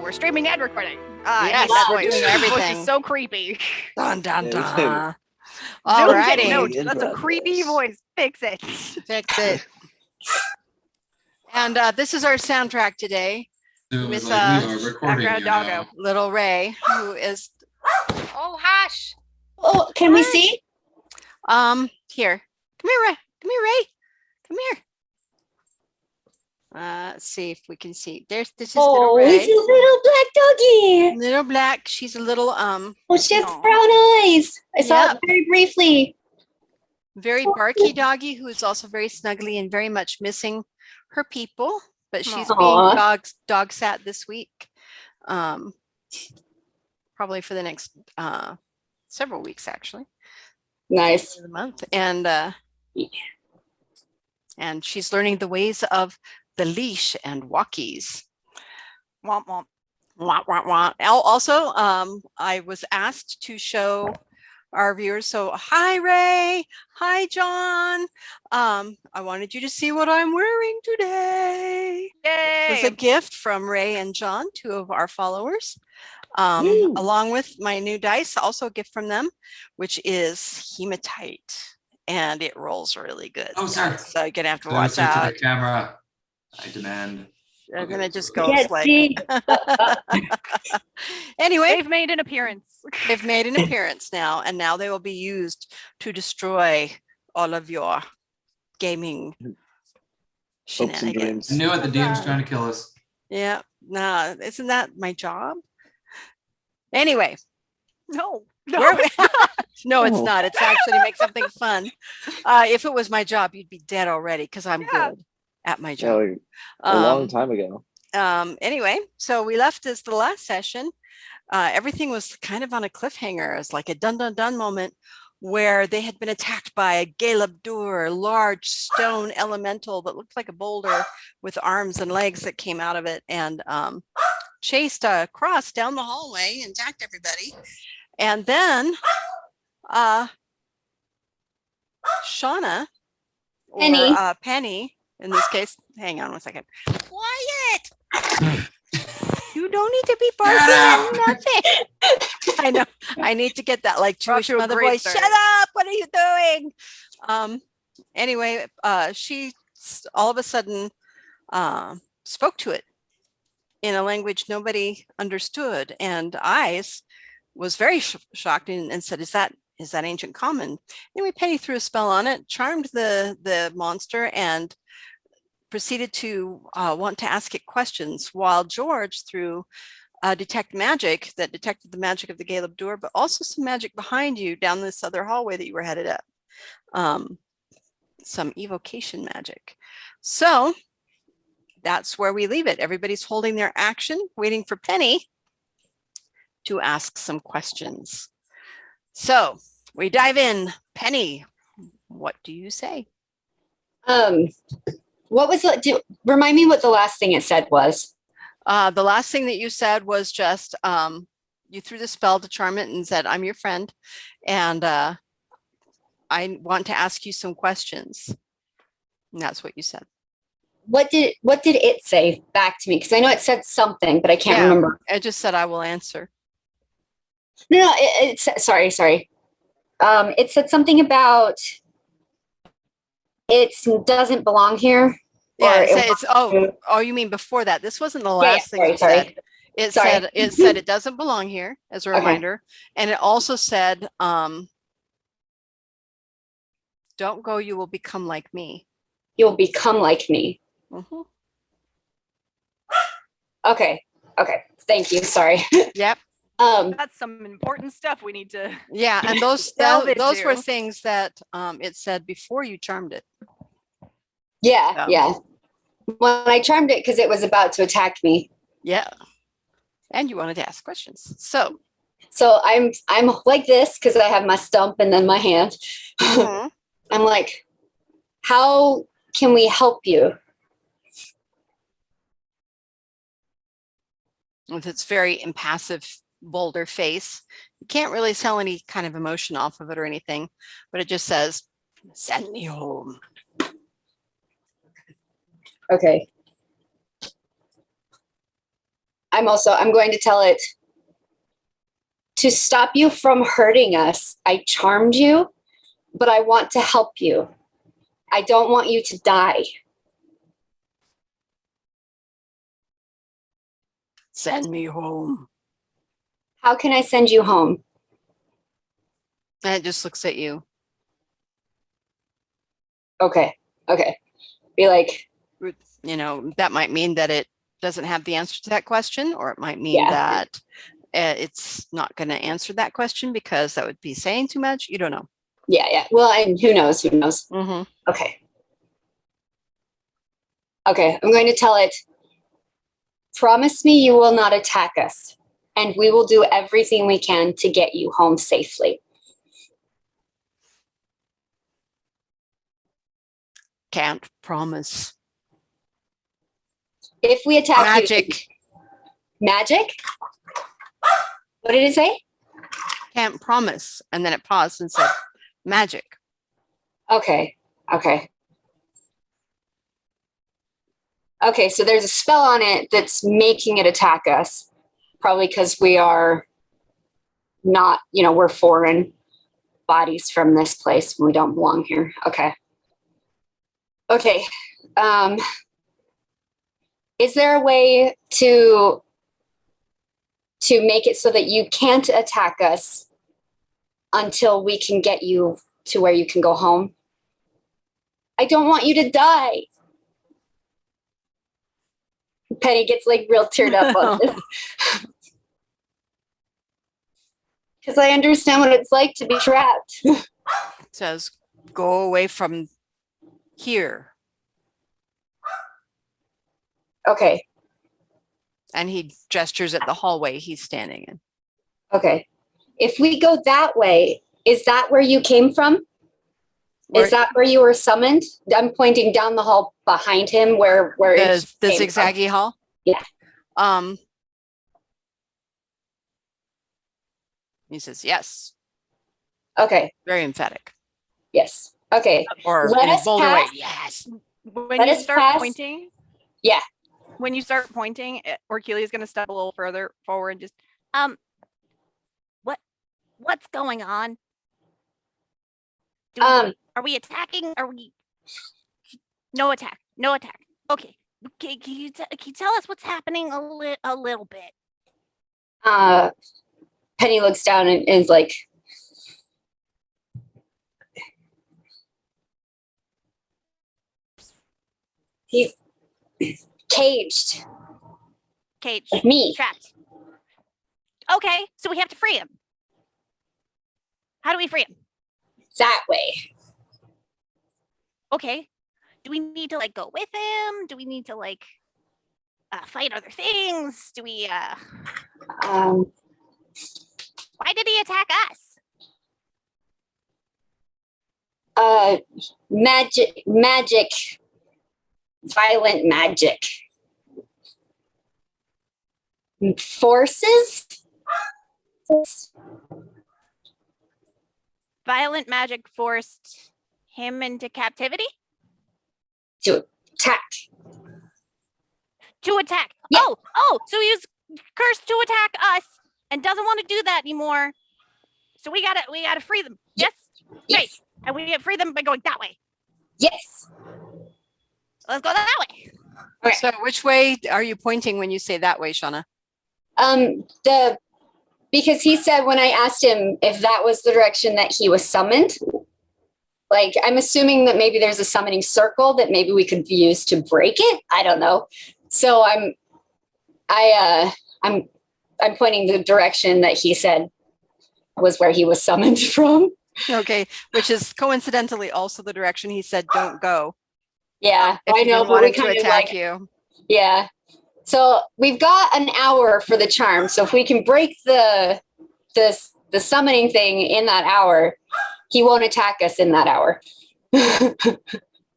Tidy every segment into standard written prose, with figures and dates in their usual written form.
we're streaming and recording. Yes, that we're voice. doing That voice everything. is so creepy. Dun dun Yeah, dun. Zoom Alrighty. take note. Intro That's a creepy voice. Fix it. Fix it. And this is our soundtrack today. Zoom With is like, we are recording background you doggo. now. little Ray, who is Oh, hush. Oh, can we see? here. Come here, Ray. Come here, Ray. Come here. Let's see if we can see. This is little Oh, it's Ray. a little black doggy. Little black. She's a little Oh, she has Aw. brown eyes. I saw Yep. it very briefly. very barky doggy who is also very snuggly and very much missing her people, but she's Aw. being dog sat this week. Probably for the next several weeks actually. Nice. Of the month. And she's learning the ways of the leash and walkies. Womp womp. Wah, wah, wah. Also, I was asked to show our viewers. So hi, Ray. Hi, John. I wanted you to see what I'm wearing today. It was Yay. a gift from Ray and John, two of our followers, Woo. along with my new dice, also a gift from them, which is hematite. And it rolls really good. Oh, sorry. So you're gonna have to watch Closer to out. the camera. I demand. They're Okay. gonna just go Can't like see. anyway. They've made an appearance. They've made an appearance now, and now they will be used to destroy all of your gaming Hopes and shenanigans. dreams. I knew it. The demon's trying to kill us. Yeah, nah, isn't that my job? Anyway, No. where we- no, it's Oh. not. It's actually to make something fun. If it was my job, you'd be dead already because I'm Yeah. good at my Yeah, job. like a long time ago. Anyway, so we left as the last session. Everything was kind of on a cliffhanger. It was like a dun dun dun moment where they had been attacked by a Galabdur, a large stone elemental that looked like a boulder with arms and legs that came out of it, and chased across down the hallway and attacked everybody. And then Shauna, or Penny. Penny, in this case, hang on one second. Quiet! You don't need to be barking at nothing. I know. I need to get that like Jewish to a mother great voice. start. Shut up! What are you doing? Anyway, she all of a sudden spoke to it in a language nobody understood, and Eyes was very shocked and said, "Is that ancient common?" Anyway, Penny threw a spell on it, charmed the monster, and proceeded to want to ask it questions, while George threw detect magic that detected the magic of the Galabdur, but also some magic behind you down this other hallway that you were headed up. Some evocation magic. So that's where we leave it. Everybody's holding their action, waiting for Penny to ask some questions. So we dive in. Penny, what do you say? What was it? Remind me what the last thing it said was. The last thing that you said was just you threw the spell to charm it and said, "I'm your friend, and I want to ask you some questions." And that's what you said. What did it say back to me? Because I know it said something, but I can't Yeah. remember. I just said, "I will answer." No, it said, sorry. It said something about it doesn't belong here. Yeah, or it's oh, you mean before that? This wasn't the last thing you sorry. said. It Sorry. said it doesn't belong here, as a Okay. reminder, and it also said, "Don't go, you will become like me." You'll become like me. Mhm. Okay. Thank you. Sorry. Yep. That's some important stuff we need to. Yeah, and those Delve those were into. things that it said before you charmed it. Yeah. So. Yeah. When I charmed it because it was about to attack me. Yeah. And you wanted to ask questions. So So I'm like this because I have my stump and then my hand. mhm. I'm like, how can we help you? With its very impassive boulder face, you can't really tell any kind of emotion off of it or anything, but it just says, "Send me home." Okay. I'm going to tell it, to stop you from hurting us, I charmed you, but I want to help you. I don't want you to die. Send me home. How can I send you home? And it just looks at you. Okay. Be like, You know, that might mean that it doesn't have the answer to that question, or it might mean Yeah. that it's not going to answer that question because that would be saying too much. You don't know. yeah. Well, and who knows? Mm-hmm. Okay. I'm going to tell it, promise me you will not attack us, and we will do everything we can to get you home safely. Can't promise. If we attack Magic. Magic? What did it say? Can't promise. And then it paused and said, magic. Okay. So there's a spell on it that's making it attack us, probably because we are not, we're foreign bodies from this place. We don't belong here. Okay. Is there a way to make it so that you can't attack us until we can get you to where you can go home? I don't want you to die. Penny gets like real teared up on this. Because I understand what it's like to be trapped. It says, go away from here. Okay. And he gestures at the hallway he's standing in. Okay. If we go that way, is that where you came from? Is that where you were summoned? I'm pointing down the hall behind him where the came from. zigzaggy hall? Yeah. He says, yes. Okay. Very emphatic. Yes. Okay. Or Let in a us bolder way, pass. yes. When Let you us start pass. pointing. Yeah. When you start pointing, Orchelia's going to step a little further forward and just, what's going on? Are we attacking? Are we? No attack. Okay. Can you tell us what's happening a little bit? Penny looks down and is like, he's caged. Like me. Trapped. Okay, so we have to free him. How do we free him? That way. Okay. Do we need to go with him? Do we need to fight other things? Do we Um, why did he attack us? magic, violent magic. Forces? Violent magic forced him into captivity? To attack. To attack. Yeah. Oh, so he was cursed to attack us and doesn't want to do that anymore. So we gotta free them. Yes? Yes. Great. And we get free them by going that way. Yes. Let's go that way. Okay. So which way are you pointing when you say that way, Shauna? Because he said when I asked him if that was the direction that he was summoned, I'm assuming that maybe there's a summoning circle that maybe we could use to break it. I don't know. So I'm pointing the direction that he said was where he was summoned from. Okay, which is coincidentally also the direction he said don't go. Yeah, If I he know, didn't but we want him kind to of attack you. Yeah. So we've got an hour for the charm. So if we can break the summoning thing in that hour, he won't attack us in that hour.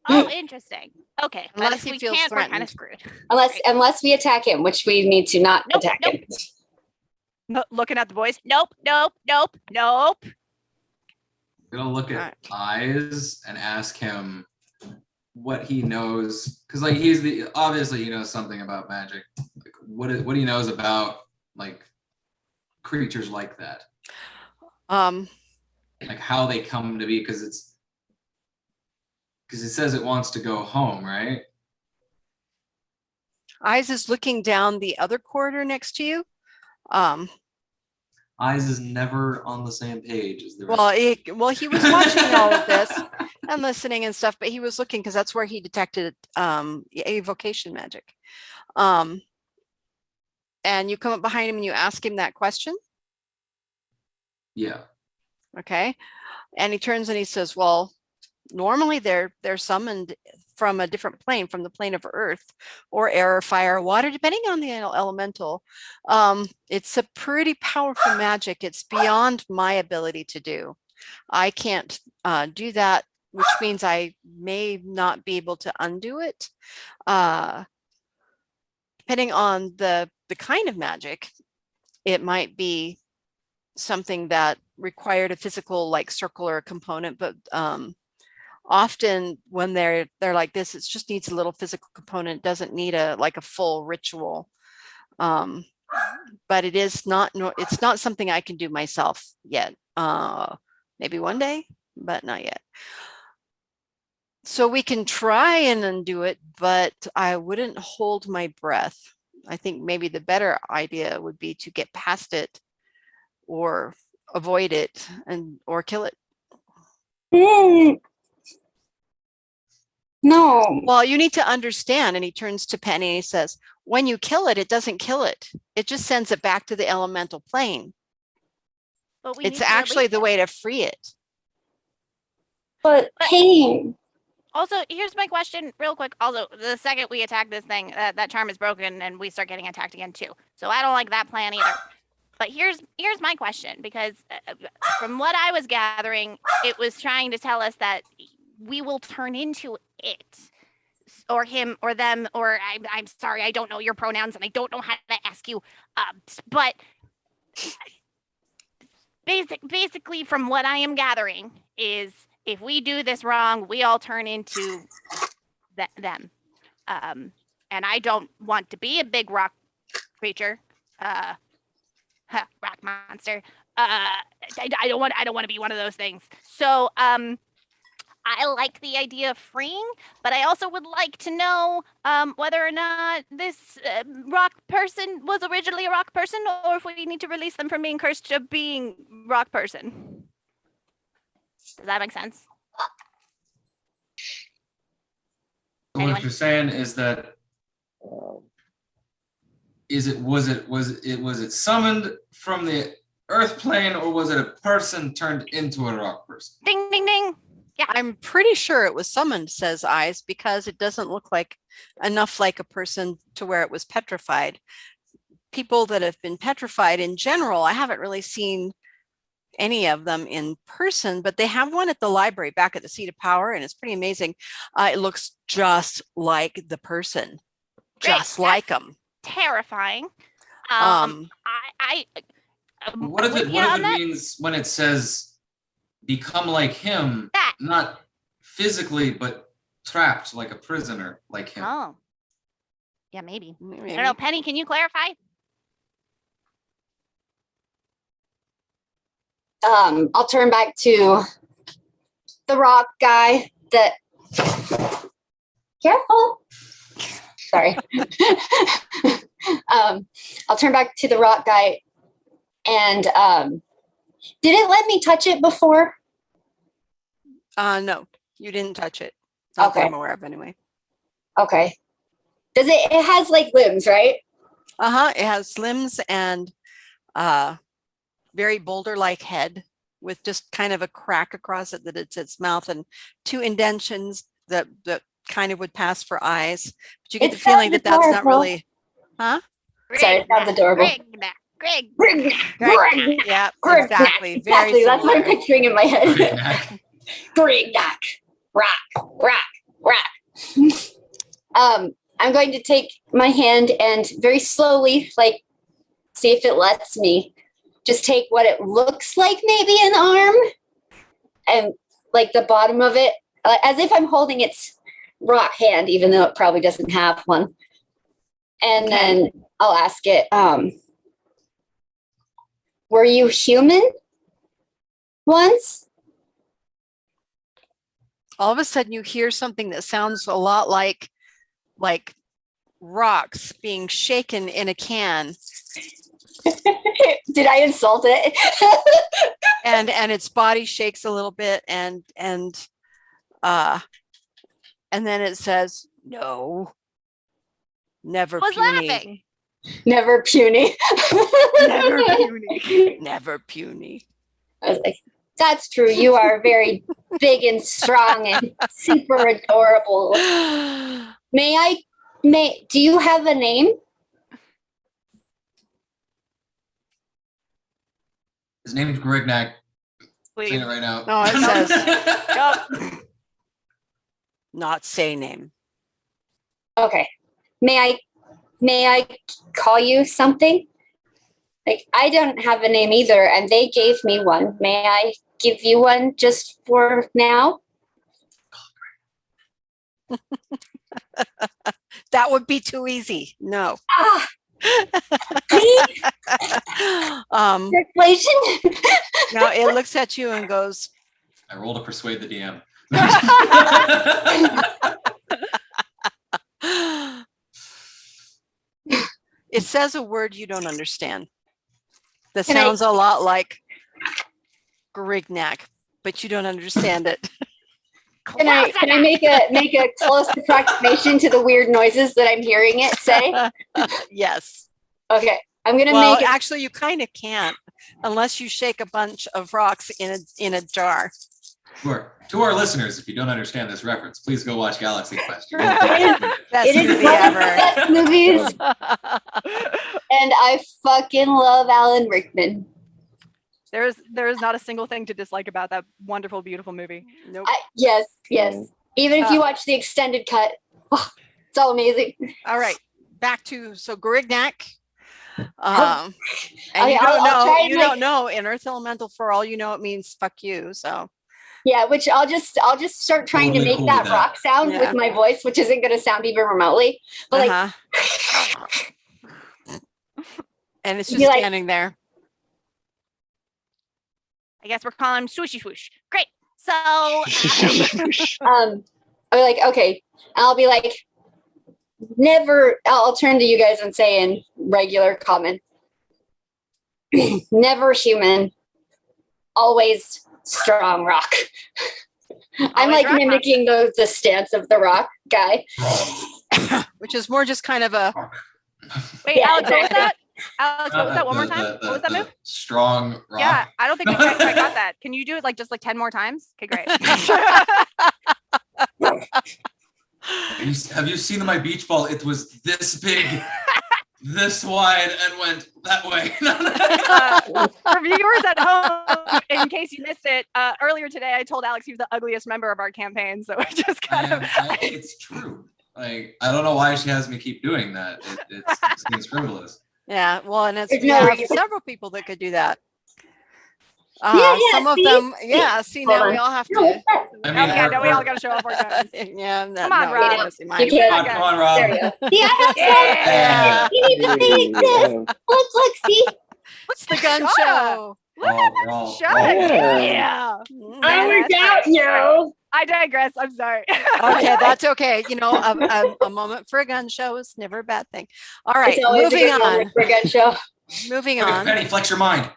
Oh, interesting. Okay. But Unless if he we feels can't, we're kind threatened. of screwed. Unless we attack him, which we need to not Nope, attack nope. him. No, looking at the boys. Nope. I'm gonna look at Eyes and ask him what he knows, because he's obviously he knows something about magic. what he knows about like creatures like that, like how they come to be, because it says it wants to go home, right? Eyes is looking down the other corridor next to you. Eyes is never on the same page as the rest. He was watching all of this and listening and stuff, but he was looking because that's where he detected evocation magic. And you come up behind him and you ask him that question. Yeah. Okay. And he turns and he says, well, normally they're summoned from a different plane, from the plane of earth or air or fire or water, depending on the elemental. It's a pretty powerful magic. It's beyond my ability to do. I can't do that, which means I may not be able to undo it. Depending on the kind of magic, it might be something that required a physical like circle or a component, but often when they're like this, it just needs a little physical component, doesn't need a full ritual. But it's not something I can do myself yet. Maybe one day, but not yet. So we can try and undo it, but I wouldn't hold my breath. I think maybe the better idea would be to get past it or avoid it or kill it. No. Well, you need to understand. And he turns to Penny and he says, when you kill it, it doesn't kill it. It just sends it back to the elemental plane. But we need It's to actually release the it. way to free it. But pain. Also, here's my question real quick. Also, the second we attack this thing, that charm is broken and we start getting attacked again too. So I don't like that plan either. But here's my question, because from what I was gathering, it was trying to tell us that we will turn into it, or him, or them, or I'm sorry, I don't know your pronouns and I don't know how to ask you. But basically, from what I am gathering, is if we do this wrong, we all turn into them. And I don't want to be a big rock creature. Rock monster. I don't want to be one of those things. So I like the idea of freeing, but I also would like to know whether or not this rock person was originally a rock person, or if we need to release them from being cursed to being rock person. Does that make sense? So what you're saying is that Um, was it summoned from the earth plane, or was it a person turned into a rock person? Ding, ding, ding. Yeah. I'm pretty sure it was summoned, says Eyes, because it doesn't look like enough like a person to where it was petrified. People that have been petrified in general, I haven't really seen any of them in person, but they have one at the library back at the Seat of Power, and it's pretty amazing. It looks just like the person, just like them. Terrifying. What if it means when it says become like him, not physically, but trapped like a prisoner like him? Oh. Yeah, maybe. I don't know. Penny, can you clarify? I'll turn back to the rock guy that. Careful. Sorry. I'll turn back to the rock guy, and did it let me touch it before? No, you didn't touch it. Not that Okay. I'm aware of anyway. Okay. Does it has like limbs, right? It has limbs and very boulder-like head with just kind of a crack across it that it's its mouth, and two indentions that kind of would pass for eyes. But you get It the feeling that sounds that's not adorable. really, huh? Sorry, it sounds adorable. Greg. Yeah, Greg, exactly. Very Exactly. That's what I'm similar. picturing in my head. Greg. Grignack. Rock. I'm going to take my hand and very slowly, like, see if it lets me just take what it looks like maybe an arm and like the bottom of it, as if I'm holding its rock hand, even though it probably doesn't have one. And Okay. then I'll ask it, were you human once? All of a sudden you hear something that sounds a lot like rocks being shaken in a can, Did I insult it? and its body shakes a little bit, and then it says, no, never Was puny, laughing. Never puny. never puny, never puny. I was like, that's true. You are very big and strong and super adorable. Do you have a name? His name is Grignac. Please. Saying it right now. No, it says Yup. not say name. Okay. May I call you something? Like, I don't have a name either, and they gave me one. May I give you one just for now? That would be too easy. No. Ah, see? Translation? No, it looks at you and goes, I rolled to persuade the DM. it says a word you don't understand. That Can I- sounds a lot like Grignac, but you don't understand it. Can I make a close approximation to the weird noises that I'm hearing it say? Yes. Okay, I'm gonna Well, make it. actually, you kind of can't unless you shake a bunch of rocks in a jar. Sure. To our listeners, if you don't understand this reference, please go watch Galaxy Quest. You're Best It is movie one of the ever. best movies, and I fucking love Alan Rickman. There is not a single thing to dislike about that wonderful, beautiful movie. Nope. Yes. Even if you watch the extended cut, it's all amazing. All right, back to Grignac. I'll- And you I'll don't know. try and You like- don't know in Earth Elemental. For all you know, it means "fuck you." So Yeah, which I'll just start trying Totally to make cool that with rock sound Yeah. with my voice, which isn't going to sound even remotely. But like, and it's Be just like- standing there. I guess we're calling him Swooshy Swoosh. Great. So I'll be like, okay, and I'll be like, never. I'll turn to you guys and say in regular common, never human, always strong rock. I'm Always like rock. mimicking the stance of the rock guy. Which is more just kind of a wait, Yeah, Alex, what was exactly. that? Alex, what was that one more time? What was that move? Strong rock. Yeah, I don't think we quite got that. Can you do it like just like 10 more times? Okay, great. Have you seen my beach ball? It was this big, this wide, and went that way. For viewers at home, in case you missed it, earlier today I told Alex he was the ugliest member of our campaign, so it just kind of. It's true. Like, I don't know why she has me keep doing that. It seems frivolous. yeah. Well, and it's There's we no have reason. several people that could do that. Yeah, Some of see? them, yeah. See, now Hold we on. all have No, to. what's that? I Oh, mean, yeah, we're- no, we all we're- got to show off our guns. Yeah. Come on, Rob. wanna see You mine. can't. Come on, Rob. There we go. See, I have some. You need to think this. Look, see. What's the gun Shut show? We're all- Shut we're all- it. Yeah. I was without you. I digress. I'm sorry. Okay, that's okay. You know, a moment for a gun show is never a bad thing. All right, It's always a moving good moment on. for a gun show. Moving Okay, on. Penny, flex your mind.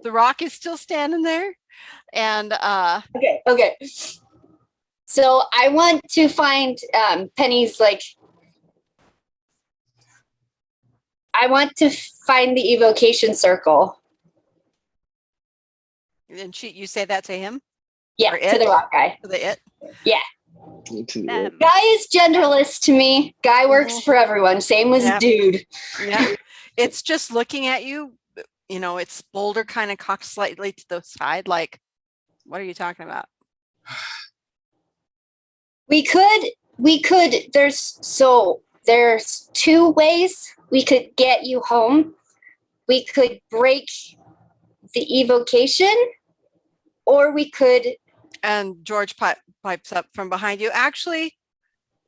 The rock is still standing there, and Okay. So I want to find Penny's like. I want to find the evocation circle. you say that to him, Yeah, Or to it? the rock guy. to the it. Guy is genderless to me. Guy works for everyone. Same as Yeah. dude. Yeah, it's just looking at you. You know, its boulder kind of cocked slightly to the side, like, what are you talking about? We could. There's two ways we could get you home. We could break the evocation, or we could. And George pipes up from behind you. Actually,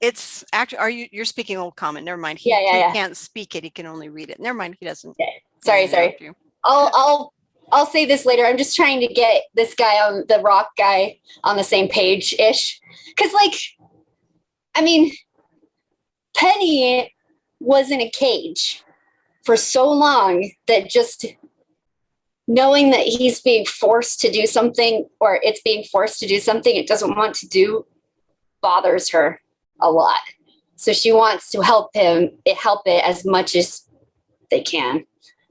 It's actually, you're speaking Old Common. Never mind. He Yeah. can't speak it. He can only read it. Never mind. He doesn't. Okay. Sorry. interrupt you. I'll say this later. I'm just trying to get this guy on the rock guy on the same page ish. Cause like, I mean, Penny was in a cage for so long that just knowing that he's being forced to do something, or it's being forced to do something it doesn't want to do, bothers her a lot. So she wants to help it as much as they can.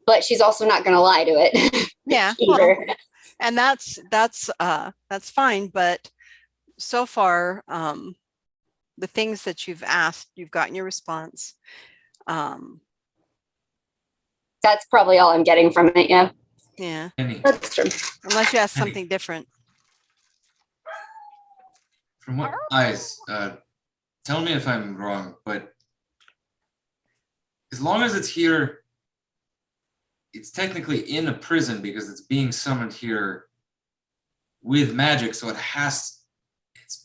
But she's also not going to lie to it. Yeah. either. Well, and that's fine. But so far, the things that you've asked, you've gotten your response. That's probably all I'm getting from it. Yeah. Yeah. Penny, That's true. Unless you ask Penny. something different. from what eyes, tell me if I'm wrong, but as long as it's here, it's technically in a prison because it's being summoned here with magic, so it's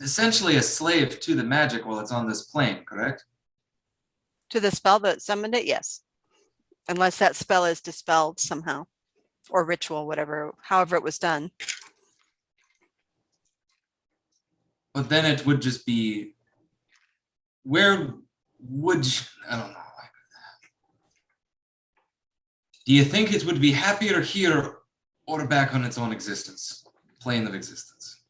essentially a slave to the magic while it's on this plane, correct? To the spell that summoned it, yes. Unless that spell is dispelled somehow, or ritual, however it was done. But then it would just be, where would I don't know. Do you think it would be happier here or back on its own plane of existence?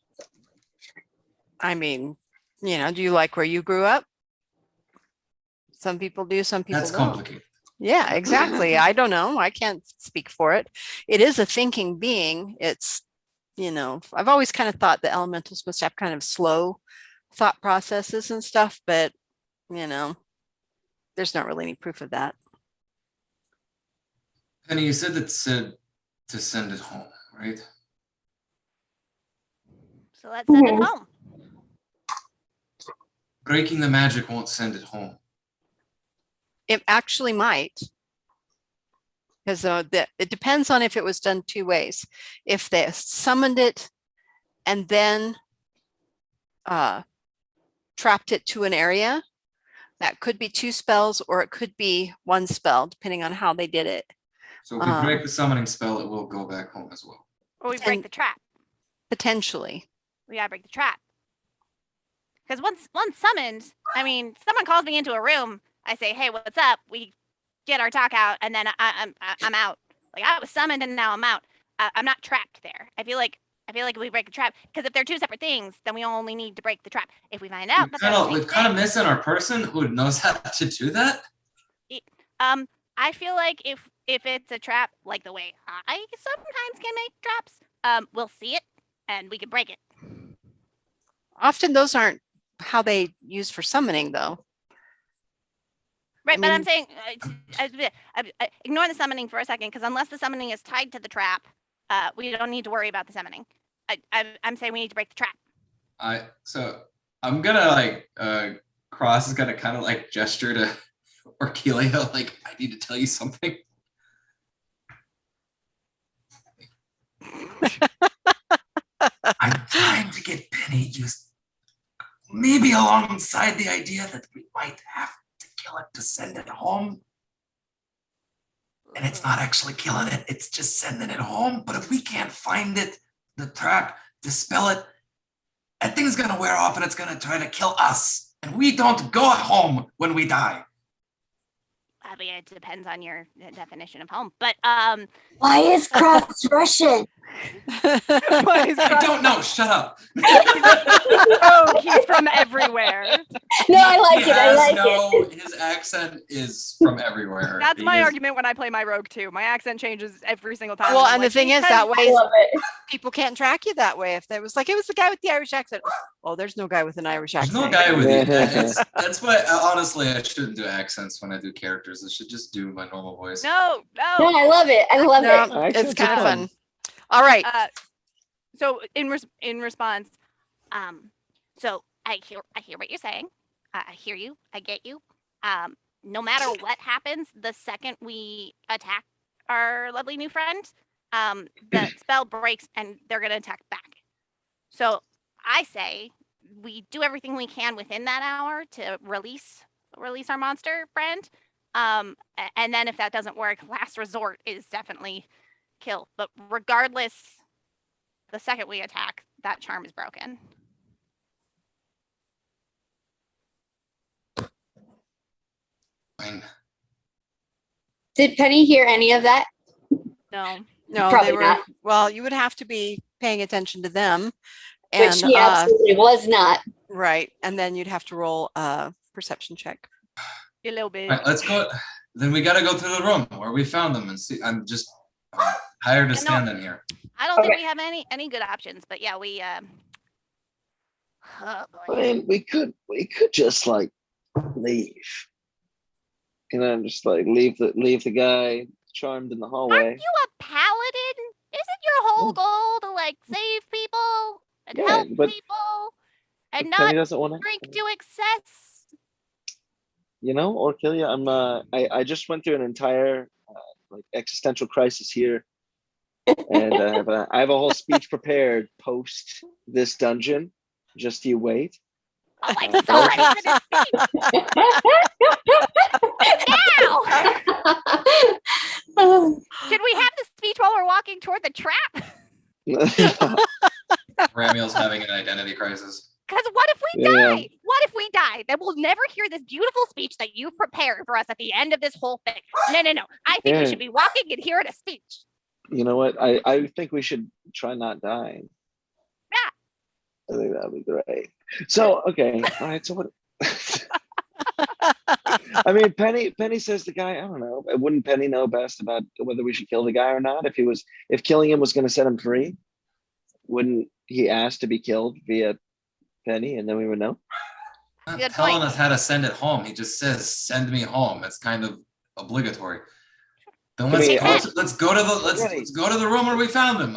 I mean, do you like where you grew up? Some people do, some people That's don't. complicated. Yeah, exactly. I don't know. I can't speak for it. It is a thinking being. It's, I've always kind of thought the elementals must have kind of slow thought processes and stuff, but, there's not really any proof of that. Penny, you said to send it home, right? So let's send it home. Breaking the magic won't send it home. It actually might. Because it depends on if it was done two ways. If they summoned it and then trapped it to an area, that could be two spells or it could be one spell, depending on how they did it. So if we break the summoning spell, it will go back home as well. Or we break the trap. Potentially. We gotta break the trap. Because once summoned, I mean, someone calls me into a room, I say, "Hey, what's up?" We get our talk out, and then I'm out. Like, I was summoned and now I'm out. I'm not trapped there. I feel like we break the trap, because if they're two separate things, then we only need to break the trap. If we find out We've kind of missing our person who knows how to do that. I feel like if it's a trap, like the way I sometimes can make traps, we'll see it and we can break it. Often those aren't how they use for summoning, though. Right, but I'm saying, ignore the summoning for a second, because unless the summoning is tied to the trap, we don't need to worry about the summoning. I'm saying we need to break the trap. So I'm gonna Cross is gonna kind of gesture to Orkelia, I need to tell you something. I'm trying to get Penny used, maybe alongside the idea that we might have to kill it to send it home. And it's not actually killing it, it's just sending it home. But if we can't find it, the trap, dispel it, that thing's gonna wear off and it's gonna try to kill us. And we don't go home when we die. I mean, it depends on your definition of home. But Why is Cross Russian? I don't know, shut up. Oh, he's from everywhere. No, I like it. I like it. His accent is from everywhere. That's my argument when I play my rogue too. My accent changes every single time. Well, I'm and the like, thing is, "Because that I way love it. people can't track you that way. If it was the guy with the Irish accent. Oh, there's no guy with an Irish There's accent. no guy with it. That's why, honestly, I shouldn't do accents when I do characters. I should just do my normal voice. No. No, I love it. I love it. No, it's Accents kind are of fun. fun. All right. So in response, so I hear what you're saying. I hear you. I get you. No matter what happens, the second we attack our lovely new friend, the spell breaks and they're gonna attack back. So I say we do everything we can within that hour to release our monster friend. And then if that doesn't work, last resort is definitely kill. But regardless, the second we attack, that charm is broken. Fine. Did Penny hear any of that? No. No, Probably they were, not. well, you would have to be paying attention to them. Which And, she absolutely was not. right. And then you'd have to roll a perception check. A little bit. All right, let's go. Then we got to go through the room where we found them and see. I'm tired of standing here. I don't think Okay. we have any good options, but yeah, we oh boy. I mean, we could just like leave. Just like leave the guy charmed in the hallway. Aren't you a paladin? Isn't your whole goal to like save people and Yeah, help but people and Penny not doesn't want to drink to excess? Orkilia, I just went through an entire like existential crisis here, and I have a whole speech prepared post this dungeon. Just you wait. Oh, I'm so ready for this speech now. Should we have the speech while we're walking toward the trap? Ramiel's having an identity crisis. Because what if we Yeah. die? What if we die? Then we'll never hear this beautiful speech that you've prepared for us at the end of this whole thing. No. I think we Yeah. should be walking and hearing a speech. You know what? I think we should try not dying. Yeah. I think that'd be great. So, okay. All right. So what? I mean, Penny says the guy, I don't know. Wouldn't Penny know best about whether we should kill the guy or not? If killing him was going to set him free, wouldn't he ask to be killed via Penny, and then we would know? Not Good telling point. us how to send it home. He just says, "Send me home." It's kind of obligatory. Then I mean, let's go to the room where we found them.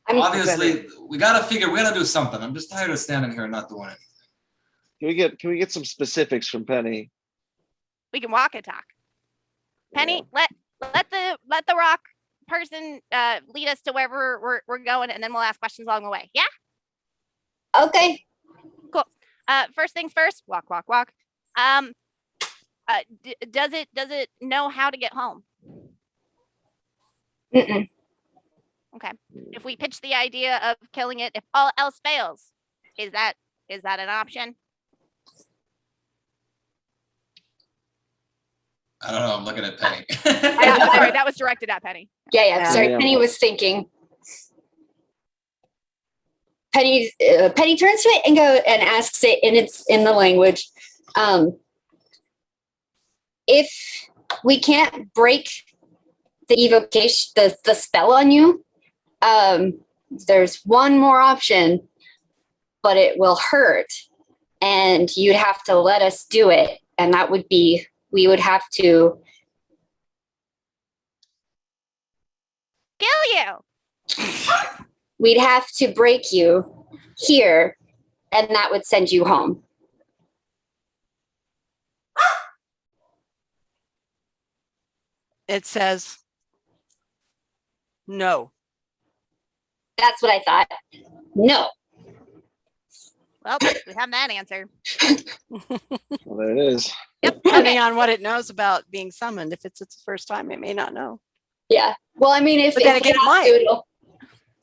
Obviously, we gotta do something. I'm just tired of standing here and not doing it. Can we get some specifics from Penny? We can walk and talk. Penny, let the rock person lead us to wherever we're going, and then we'll ask questions along the way. Yeah. Okay. First things first. Walk. Does it know how to get home? Mm-mm. Okay. If we pitch the idea of killing it, if all else fails, is that an option? I don't know. I'm looking at Penny. Sorry, that was directed at Penny. Yeah. Sorry, Yeah. Penny was thinking. Penny turns to it and asks it, and it's in the language. If we can't break the evocation, the spell on you, there's one more option, but it will hurt, and you'd have to let us do it, and that would be, we would have to Kill you. we'd have to break you here, and that would send you home. It says no. That's what I thought. No. Well, we have that answer. Well, there it is. Yep. Depending Okay. on what it knows about being summoned. If it's its first time, it may not know. Yeah. Well, I mean, if But then if again, we it have to, might. it'll-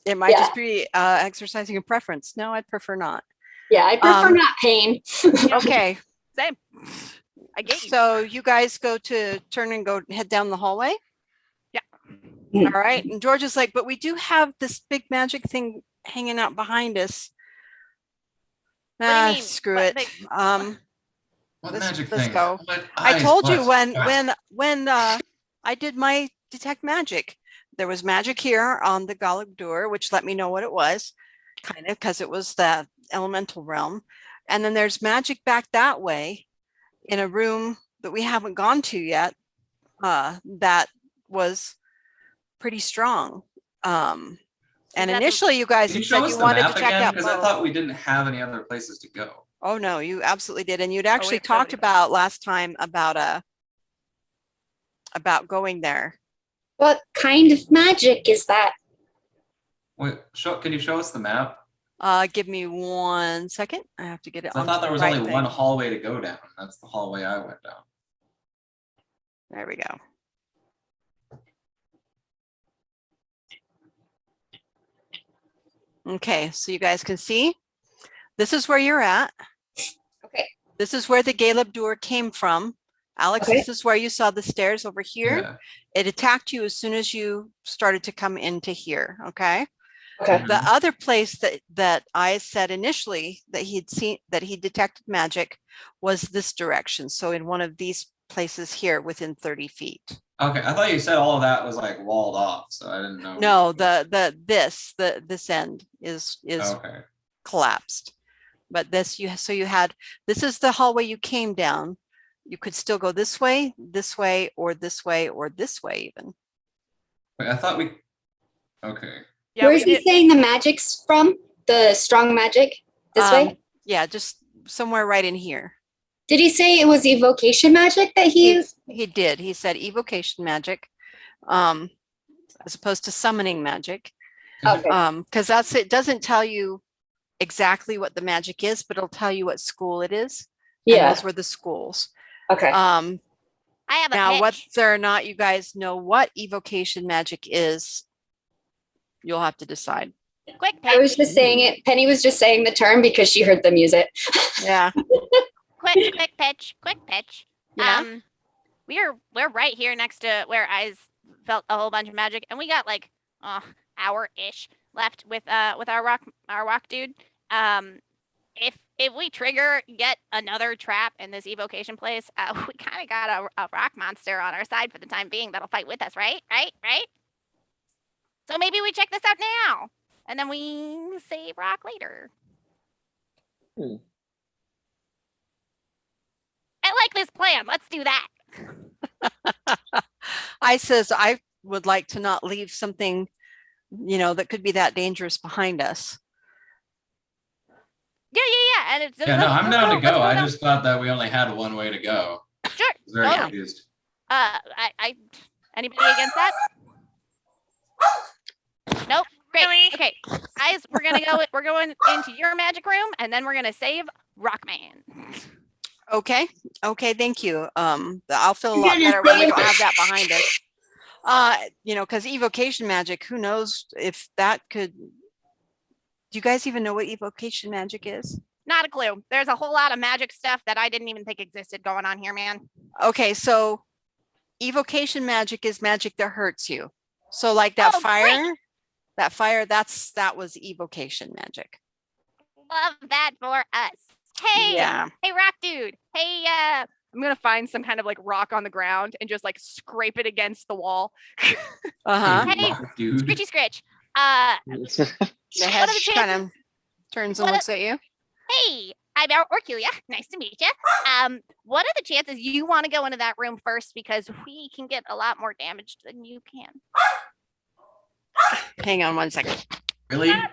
It might Yeah. just be exercising a preference. No, I'd prefer not. yeah, I prefer Um, not pain. Okay, Same. I get you. so you guys turn and head down the hallway? Yeah. All right, and George is like, but we do have this big magic thing hanging out behind us. What do you mean? Screw What it. big- What Let's- magic let's thing? go. What I eyes? told you What? when I did my detect magic, there was magic here on the Galagdur, which let me know what it was, kind of, because it was the elemental realm. And then there's magic back that way in a room that we haven't gone to yet, that was pretty strong. And that the- initially you guys Can you had show said us you the wanted map to check again? out Because I both. thought we didn't have any other places to go. Oh no, you absolutely did. And you'd actually have so talked many about last time about going there. What kind of magic is that? Wait, can you show us the map? Give me 1 second. I have to get it I on thought there the was right only one thing. hallway to go down. That's the hallway I went down. There we go. Okay, so you guys can see, this is where you're at. Okay. This is where the Galeb door came from. Alex, Okay. this is where you saw the stairs over here. Yeah. It attacked you as soon as you started to come into here, okay? Okay. The other place that I said initially that he'd seen, that he detected magic was this direction. So in one of these places here within 30 feet. Okay, I thought you said all of that was like walled off, so I didn't know. No, this end is Okay. collapsed. But this so you had, this is the hallway you came down. You could still go this way, or this way, or this way even. Wait, I thought we. Okay. Yeah, Where's he saying the magic's from? The strong magic? This way? Yeah, just somewhere right in here. Did he say it was evocation magic that he used? He did. He said evocation magic, as opposed to summoning magic. Okay. Because that's, it doesn't tell you exactly what the magic is, but it'll tell you what school it is. And Yeah. those were the schools. Okay. I have a Now, pitch. whether or not you guys know what evocation magic is, you'll have to decide. Quick I was pitch. just saying it. Penny was just saying the term because she heard the music. Yeah. Quick pitch. Quick pitch. Yeah. We're right here next to where I felt a whole bunch of magic, and we got like hour-ish left with our rock dude. If we trigger yet another trap in this evocation place, we kind of got a rock monster on our side for the time being that'll fight with us, right? Right? So maybe we check this out now, and then we save rock later. Hmm. I like this plan. Let's do that. I says I would like to not leave something, that could be that dangerous behind us. Yeah. And it's Yeah, no, I'm down to go. I let's just thought that we only had one way to go. Sure. I was very Yeah. confused. I anybody against that? Nope. Great. Really? Okay, guys, we're going into your magic room, and then we're gonna save Rockman. Okay. Thank you. I'll feel a You're lot gonna better when we save- don't have that behind us. Because evocation magic, who knows if that could. Do you guys even know what evocation magic is? Not a clue. There's a whole lot of magic stuff that I didn't even think existed going on here, man. Okay, so evocation magic is magic that hurts you. So like that Oh, great. fire, that was evocation magic. Love that for us. Hey, Yeah. hey, rock dude. Hey, I'm gonna find some kind of like rock on the ground and just like scrape it against the wall. Uh-huh. Hey, Dude. Scritchy Scritch. The head are the kind of turns and what are- looks at you. Hey, I'm Orculia. Nice to meet you. What are the chances you want to go into that room first, because we can get a lot more damage than you can? Hang on 1 second. Really? Shut up.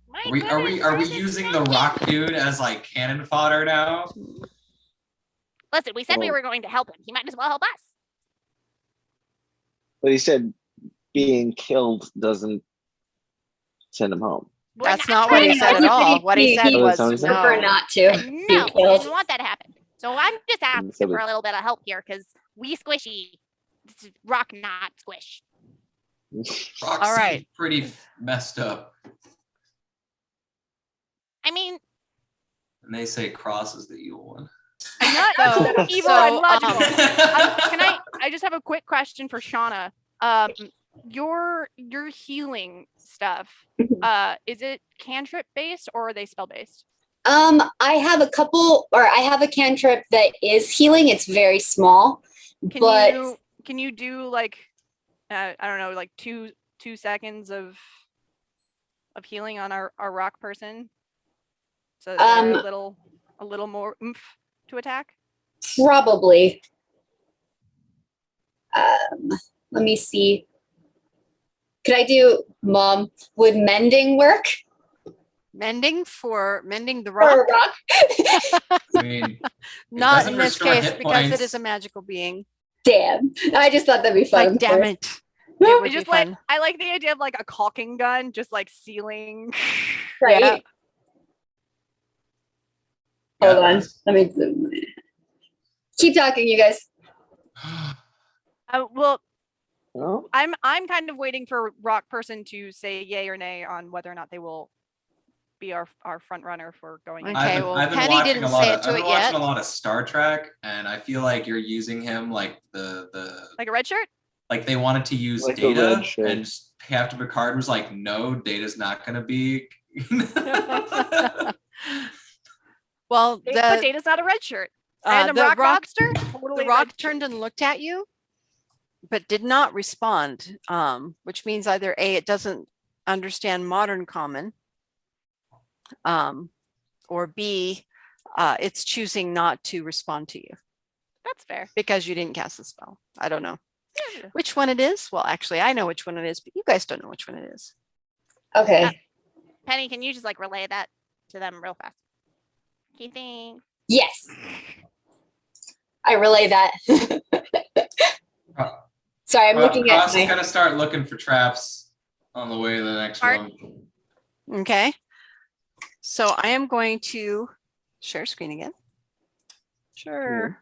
My Are we goodness, using the rock dude as like cannon fodder now? Listen, we said we Well- were going to help him. He might as well help us. But he said being killed doesn't send him home. We're That's not what trying he to- said at all. What he said he- was Oh, that's not what he said? Prefer no. not to. No, be we killed. didn't want that to happen. So I'm just asking So for the- a little bit of help here, because we squishy. This is rock, not squish. Rock All right. seems pretty messed up. I mean, And they say cross is the evil one. I'm not So- evil so, and logical. um, Can I just have a quick question for Shauna. Your healing stuff, is it cantrip based or are they spell based? I have a couple, or I have a cantrip that is healing. It's very small, but Can you do like I don't know, like two seconds of healing on our rock person, so that they're a little more oomph to attack? probably. Let me see. Could I do, Mom? Would mending work Mending the for a rock? rock? I mean, Not doesn't in this restore case hit because it points. is a magical being. Damn! I just thought that'd be fun. Like, damn it. It would It's be just like fun. I like the idea of like a caulking gun, just like sealing. Right? Yeah. Hold got on. this. Let me keep talking, you guys. Well, Oh, I'm kind of waiting for rock person to say yay or nay on whether or not they will be our front runner for going. into Okay, it. well, I've been Penny watching didn't a lot say of it to I've it been watching yet. a lot of Star Trek, and I feel like you're using him like the Like a red shirt? like they wanted to use Like a red Data, shirt. and Captain Picard was like, no, Data's not gonna be. Well, But Data's not a red shirt. the Random rock rock, monster? the Totally rock red shirt. turned and looked at you, but did not respond. Which means either A, it doesn't understand modern common, or B, it's choosing not to respond to you That's fair. because you didn't cast the spell. I don't know Yeah. which one it is. Well, actually, I know which one it is, but you guys don't know which one it is. Okay. Penny, can you just like relay that to them real fast? Key thing. Yes. I relay that. Sorry, I'm looking at Cross is my. gonna start looking for traps on the way to the next Art. room. Okay. So I am going to share screen again. Sure.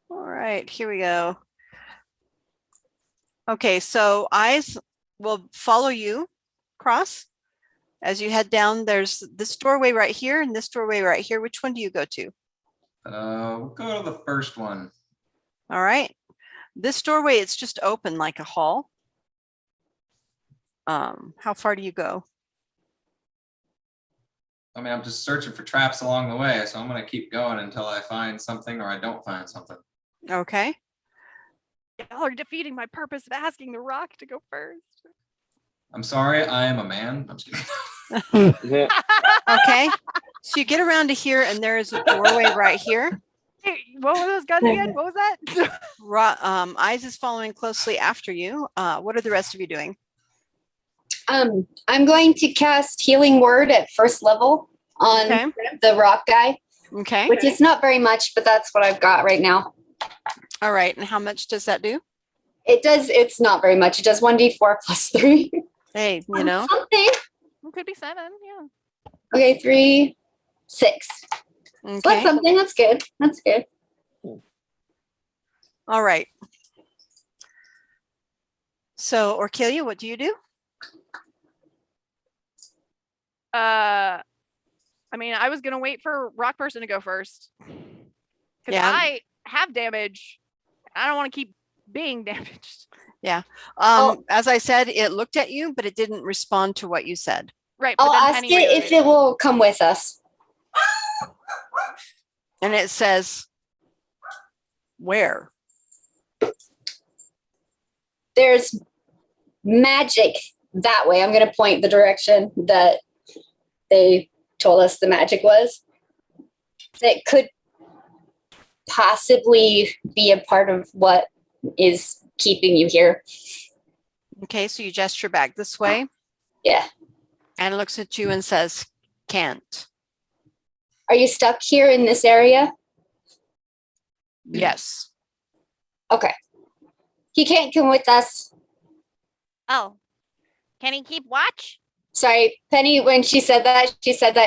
All right, here we go. Okay, so eyes will follow you, Cross. As you head down, there's this doorway right here and this doorway right here. Which one do you go to? We'll go to the first one. All right. This doorway, it's just open like a hall. How far do you go? I mean, I'm just searching for traps along the way, so I'm gonna keep going until I find something or I don't find something. Okay. Y'all are defeating my purpose of asking the rock to go first. I'm sorry, I am a man. I'm just kidding. yeah. Okay. So you get around to here and there is a doorway right here. Hey, what were those guns again? What was that? Eyes is following closely after you. What are the rest of you doing? I'm going to cast Healing Word at first level on Okay. the rock guy, Okay. which is not very much, but that's what I've got right now. All right. And how much does that do? It's not very much. It does 1d4 plus 3. Hey, you know, Something. It could be 7, yeah. Okay, 3, 6. So that's okay. something. That's good. That's good. All right. So, Orkilia, what do you do? I mean, I was gonna wait for rock person to go first. Because Yeah. I have damage. I don't want to keep being damaged. As I said, it looked at you, but it didn't respond to what you said. Right. But I'll then ask Penny it if relayed it will come with us. And it says, where? There's magic that way. I'm going to point the direction that they told us the magic was. That could possibly be a part of what is keeping you here. Okay, so you gesture back this way Yeah. and it looks at you and says, can't. Are you stuck here in this area? Yes. Okay. He can't come with us. Oh, can he keep watch? Sorry, Penny, when she said that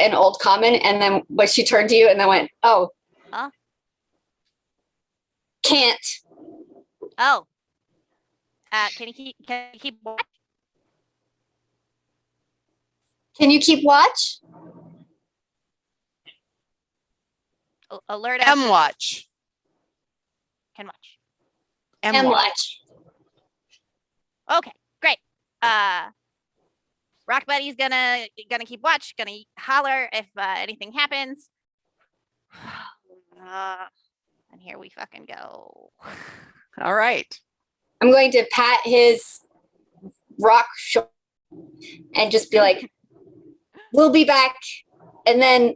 in Old Common, and then when she turned to you and then went, oh. Huh? Can't. Oh. Can he keep watch? Can you keep watch? Alert M us. watch. Can watch. M And watch. watch. Okay, great. Rock Buddy's gonna keep watch, gonna holler if anything happens. And here we fucking go. All right. I'm going to pat his rock shoulder and just be like, we'll be back. And then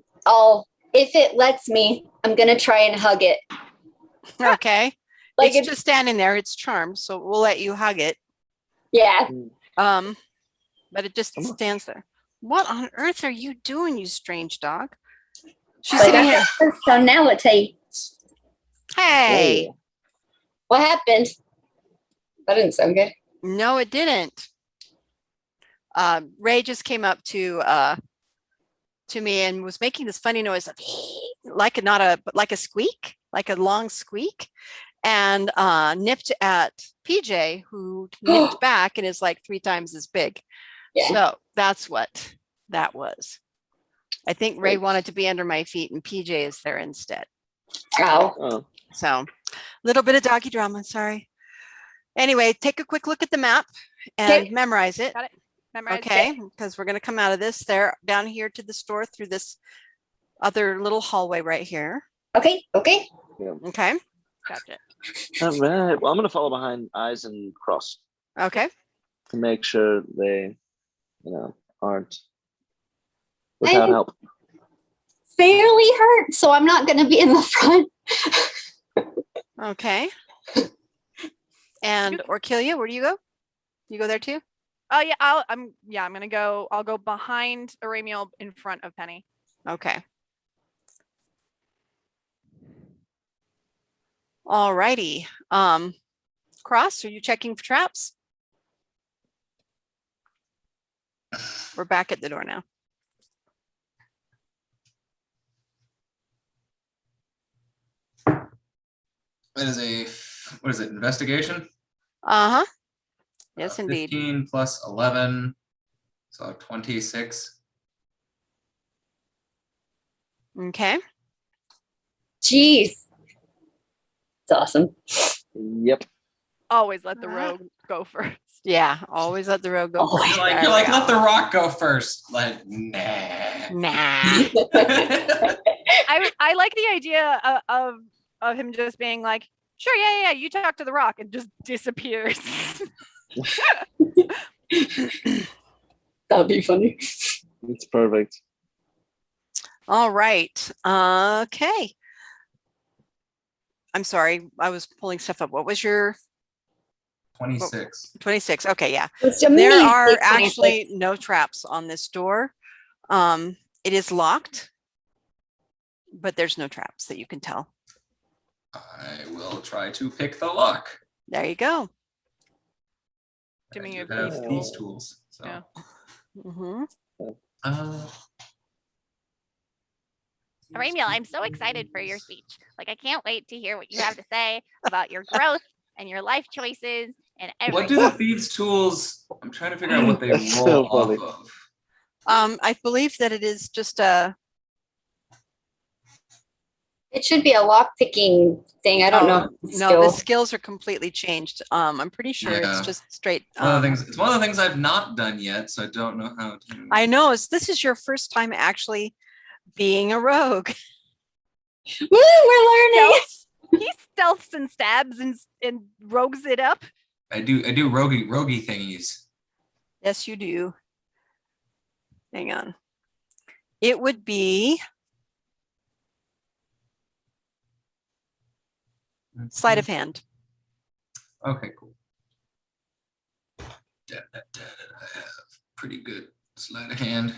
if it lets me, I'm going to try and hug it. Okay. Like It's just standing there. It's charmed. So we'll let you hug it. yeah. But it just stands there. What on earth are you doing, you strange dog? She's Like, sitting I here. have personality. Hey. What happened? That didn't sound good. No, it didn't. Ray just came up to me and was making this funny noise of like a squeak, like a long squeak, and nipped at PJ, who nipped back and is like 3 times as big. Yeah. So that's what that was. I think Ray Great. wanted to be under my feet and PJ is there instead. Oh, Oh, So little bit of doggy drama, sorry. Anyway, take a quick look at the map and Okay. memorize it. Got it. Memorize. Okay, because we're going to come out of this there down here to the store through this other little hallway right here. okay. Okay. Okay. Gotcha. all right. Well, I'm gonna follow behind Eyes and Cross Okay. to make sure they, aren't without I'm help. fairly hurt, so I'm not going to be in the front. Okay. And Orkilia, where do you go? You go there too? Oh yeah, I'm gonna go. I'll go behind Aramiel in front of Penny. Okay. All righty. Cross, are you checking for traps? We're back at the door now. That is what is it, investigation? Uh-huh. Yes, indeed. 15 plus 11, so 26. Okay. Jeez. It's awesome. Yep. Always let the Alright. rogue go first. Yeah, always let the road go. Oh, first. You're like, There we let the go. rock go first. Like, nah. Nah. I like the idea of him just being like, sure, yeah, you talk to the rock, and just disappears. That'd be funny. It's perfect. All right. Okay. I'm sorry. I was pulling stuff up. What was your 26. 26? Okay, yeah. It's There amazing. are actually no traps on this door. It is locked, but there's no traps that you can tell. I will try to pick the lock. There you go. To I me, do it have these these tools. tools. So. Yeah. Mhm. Aramiel, I'm so excited for your speech. Like, I can't wait to hear what you have to say about your growth and your life choices and everything. What do the thieves' tools? I'm trying to figure out what they roll That's so off funny. of. I believe that it is just a. It should be a lock picking thing. I don't know. No, the skills are completely changed. I'm pretty sure it's Yeah. just straight. It's one of the things. It's one of the things I've not done yet, so I don't know how to. I know this is your first time actually being a rogue. Woo, we're learning. He stealths and stabs and rogues it up. I do roguey thingies. Yes, you do. Hang on. It would be sleight of hand. Okay, cool. I have pretty good sleight of hand.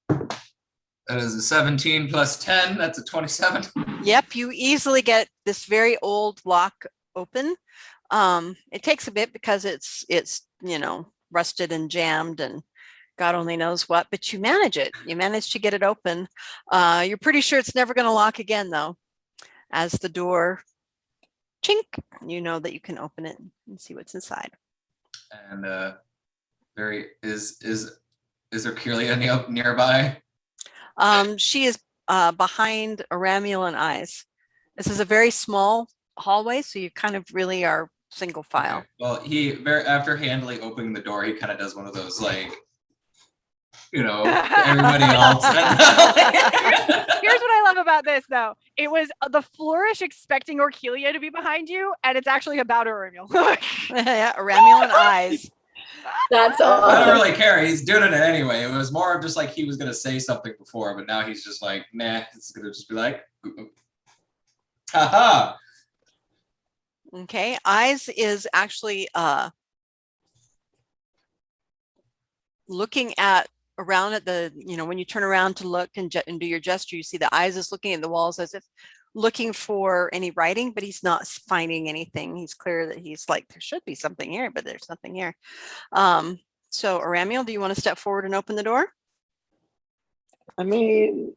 That is a 17 plus 10. That's a 27. Yep, you easily get this very old lock open. It takes a bit because it's rusted and jammed and God only knows what, but you manage it. You manage to get it open. You're pretty sure it's never going to lock again, though. As the door chink, you know that you can open it and see what's inside. And is there Kirlia nearby? She is behind Aramiel and Eyes. This is a very small hallway, so you kind of really are single file. Okay. Well, after handily opening the door, he kind of does one of those like, everybody else. Here's what I love about this, though. It was the flourish expecting Orkilia to be behind you, and it's actually about Aramiel. Yeah, Aramiel and Eyes. That's I don't awesome. really care. He's doing it anyway. It was more of just like he was gonna say something before, but now he's just like, nah. It's gonna just be like, haha. Okay, Eyes is actually looking at around at the, when you turn around to look and do your gesture, you see the Eyes is looking at the walls as if looking for any writing, but he's not finding anything. He's clear that he's like, there should be something here, but there's nothing here. So Aramiel, do you want to step forward and open the door? I mean,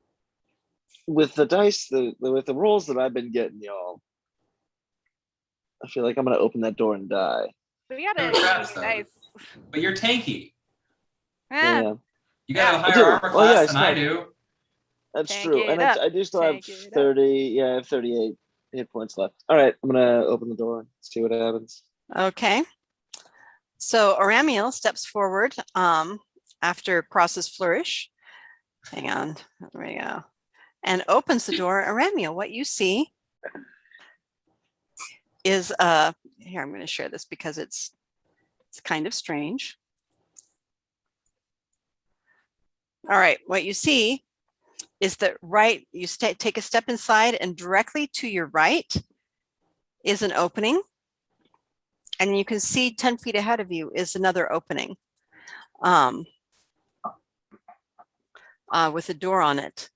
with the dice, with the rolls that I've been getting, y'all, I feel like I'm gonna open that door and die. We gotta No be traps, though. nice. But you're tanky. Ah, Yeah, You got a I higher do. armor Well, yeah, class I than I still- do. that's Tank true. it And up. I do still have Tank it up. 30. Yeah, I have 38 hit points left. All right, I'm gonna open the door and see what happens. Okay. So Aramiel steps forward after Cross's flourish. Hang on. There we go. And opens the door. Aramiel, what you see is here, I'm going to share this because it's kind of strange. All right, what you see is that you take a step inside, and directly to your right is an opening. And you can see 10 feet ahead of you is another opening with a door on it.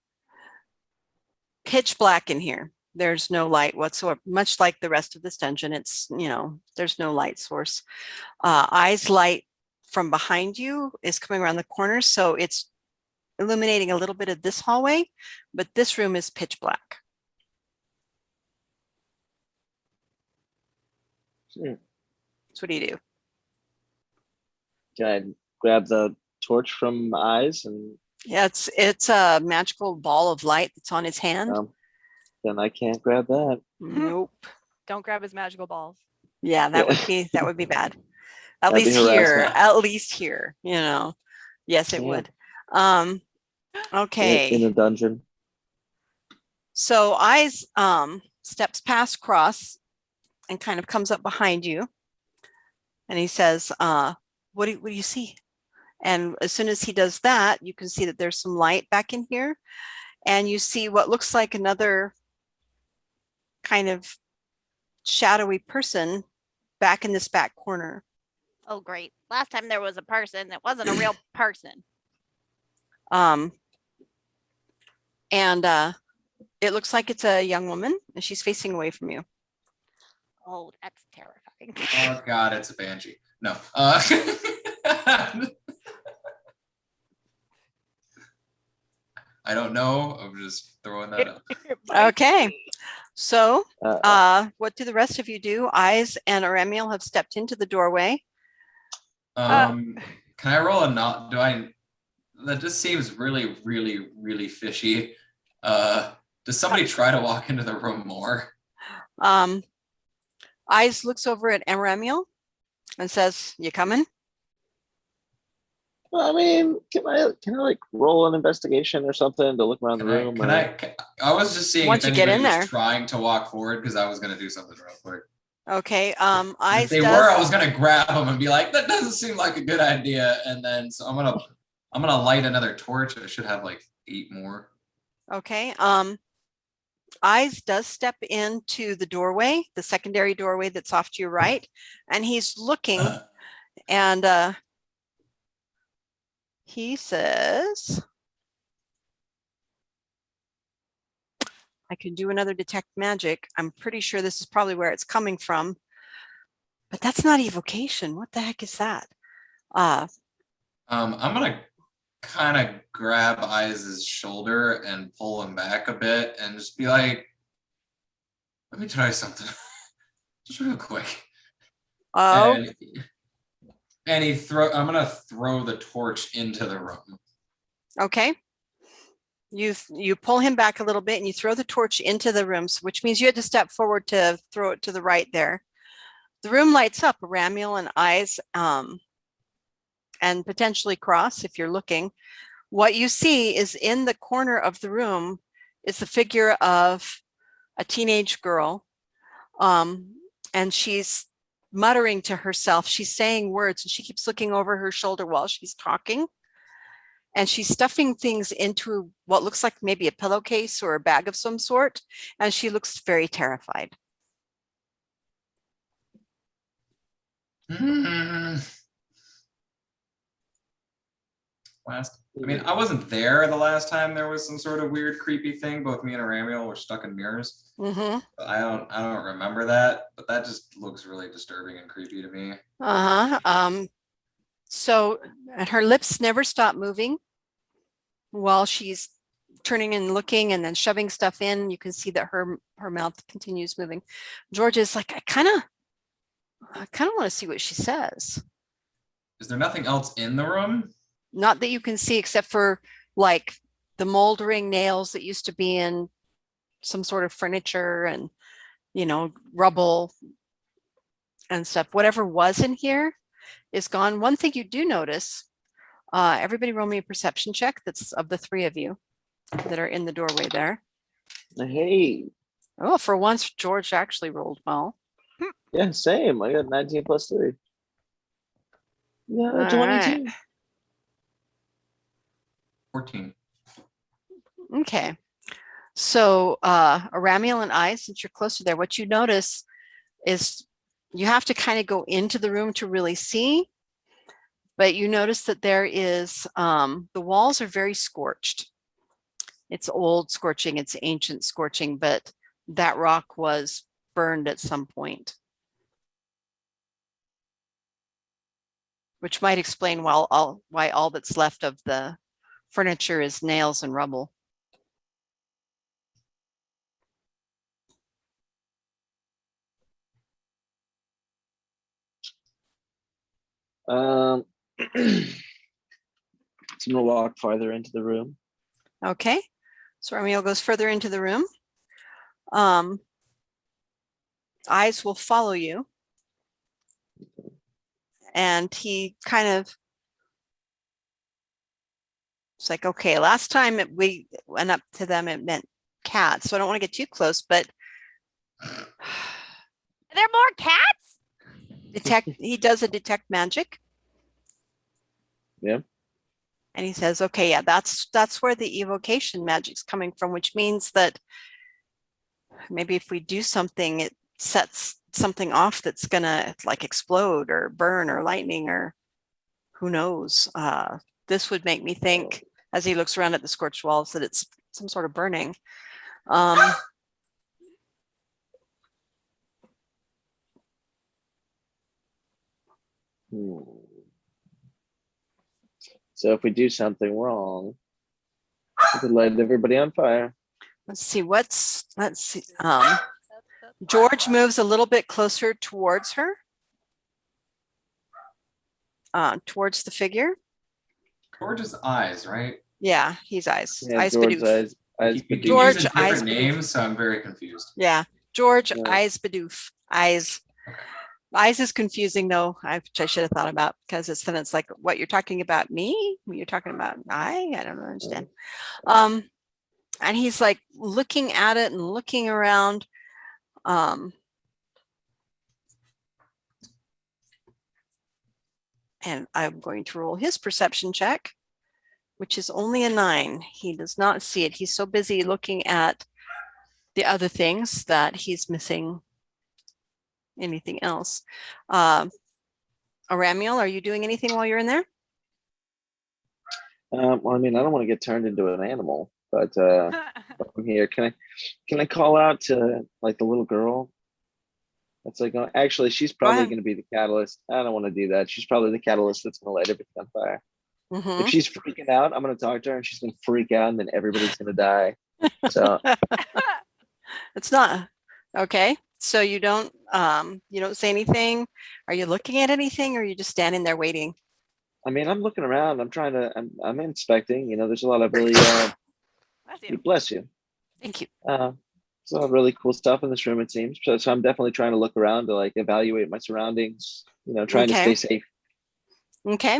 Pitch black in here. There's no light whatsoever, much like the rest of this dungeon. It's, there's no light source. Eyes light from behind you is coming around the corner. So it's illuminating a little bit of this hallway, but this room is pitch black. Hmm. So what do you do? Can I grab the torch from Eyes and Yeah, it's a magical ball of light that's on his hand. then I can't grab that. Nope. Don't grab his magical balls. Yeah, that would be bad. At That'd be least here, harassment. at least here, Yes, it Yeah. would. In Okay. a dungeon. So Eyes steps past Cross and kind of comes up behind you. And he says, what do you see? And as soon as he does that, you can see that there's some light back in here. And you see what looks like another kind of shadowy person back in this back corner. Oh, great. Last time there was a person. It wasn't a real person. And it looks like it's a young woman, and she's facing away from you. Oh, that's terrifying. Oh God, it's a banshee. No. I don't know. I'm just throwing that out. Okay. So Uh, what do the rest of you do? Eyes and Aramiel have stepped into the doorway. Can I roll a not? That just seems really, really, really fishy. Does somebody try to walk into the room more? Eyes looks over at Aramiel and says, "You coming?" I mean, can I like roll an investigation or something to look around the room? I was just seeing Once if you get anybody in was there. trying to walk forward because I was gonna do something real quick. Okay. If Eyes they does. were, I was gonna grab them and be like, "That doesn't seem like a good idea." And then so I'm gonna light another torch. I should have like 8 more. Okay. Eyes does step into the doorway, the secondary doorway that's off to your right, and he's looking, and he says, "I can do another detect magic. I'm pretty sure this is probably where it's coming from, but that's not evocation. What the heck is that?" I'm gonna kind of grab Eyes' shoulder and pull him back a bit and just be like, "Let me try something, just real quick." Oh, And I'm gonna throw the torch into the room. okay. You pull him back a little bit and you throw the torch into the rooms, which means you had to step forward to throw it to the right there. The room lights up, Ramiel and Eyes, and potentially Cross if you're looking. What you see is in the corner of the room is the figure of a teenage girl. And she's muttering to herself. She's saying words and she keeps looking over her shoulder while she's talking. And she's stuffing things into what looks like maybe a pillowcase or a bag of some sort. And she looks very terrified. I wasn't there the last time there was some sort of weird, creepy thing. Both me and Aramiel were stuck in mirrors. Mm-hmm. I don't remember that, but that just looks really disturbing and creepy to me. So her lips never stop moving while she's turning and looking and then shoving stuff in. You can see that her mouth continues moving. George is like, I kind of want to see what she says. Is there nothing else in the room? Not that you can see, except for like the moldering nails that used to be in some sort of furniture and, you know, rubble and stuff. Whatever was in here is gone. One thing you do notice, everybody roll me a perception check. That's of the three of you that are in the doorway there. Hey, Oh, for once, George actually rolled well. yeah, same. I got 19 plus 3. Yeah, All 22. 14. Okay. So Aramiel and I, since you're closer there, what you notice is you have to kind of go into the room to really see, but you notice that there is, the walls are very scorched. It's old scorching, it's ancient scorching, but that rock was burned at some point. Which might explain why all that's left of the furniture is nails and rubble. So I'm gonna walk farther into the room. Okay, so Ramiel goes further into the room. Eyes will follow you. And he kind of, it's like, okay, last time we went up to them, it meant cats. So I don't want to get too close, but Are there more cats? he does a detect magic. Yeah. And he says, okay, yeah, that's where the evocation magic's coming from, which means that maybe if we do something, it sets something off that's gonna like explode or burn or lightning or who knows. This would make me think, as he looks around at the scorched walls, that it's some sort of burning. So if we do something wrong, we could light everybody on fire. Let's see, George moves a little bit closer towards her, towards the figure. George's eyes, right? Yeah, he's eyes. Yeah, Eyes George's Bidoof. eyes He keeps George, using eyes different Bidoof. names, so I'm very confused. Yeah, George, Yeah. Eyes Bidoof. Eyes. Okay. Eyes is confusing though, which I should have thought about, because it's like, what, you're talking about me? You're talking about I don't understand. And he's like looking at it and looking around. And I'm going to roll his perception check, which is only a 9. He does not see it. He's so busy looking at the other things that he's missing anything else. Aramiel, are you doing anything while you're in there? Well, I mean, I don't want to get turned into an animal, but I'm here. Can I call out to like the little girl? That's like, actually, she's probably ahead. going to be the catalyst. I don't want to do that. She's probably the catalyst that's going to light everything on fire. Mhm. If she's freaking out, I'm going to talk to her and she's going to freak out and then everybody's going to die. So It's not okay. So you don't say anything. Are you looking at anything, or are you just standing there waiting? I mean, I'm looking around. I'm inspecting. You know, there's a lot of really Bless you. bless you. Thank you. There's a lot of really cool stuff in this room, it seems. So I'm definitely trying to look around to like evaluate my surroundings. You know, trying to Okay. stay safe. Okay.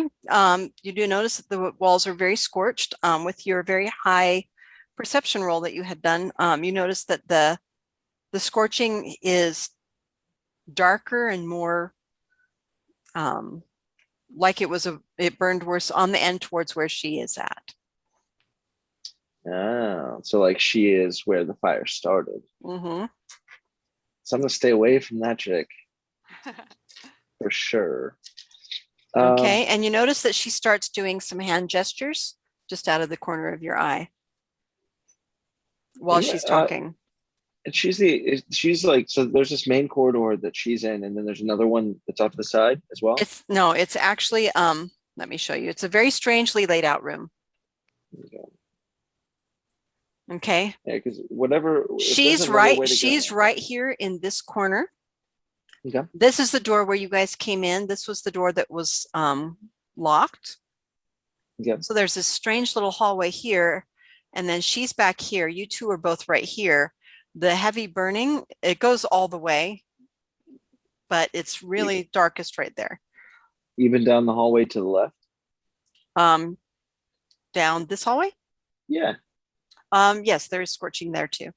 You do notice that the walls are very scorched. With your very high perception roll that you had done, you notice that the scorching is darker and more like it burned worse on the end towards where she is at. Oh, so like she is where the fire started. Mm-hmm. So I'm gonna stay away from that chick for sure. Okay, and you notice that she starts doing some hand gestures just out of the corner of your eye while Yeah, she's talking. And she's like, so there's this main corridor that she's in, and then there's another one that's off to the side as well. It's actually, let me show you. It's a very strangely laid out room. Okay. Okay. Yeah, because whatever. if there's She's another way right. to go- She's right here in this corner. Okay. This is the door where you guys came in. This was the door that was locked. Okay. So there's this strange little hallway here. And then she's back here. You two are both right here. The heavy burning, it goes all the way, but it's really darkest right there. Even down the hallway to the left. Down this hallway. Yeah. Yes, there is scorching there too.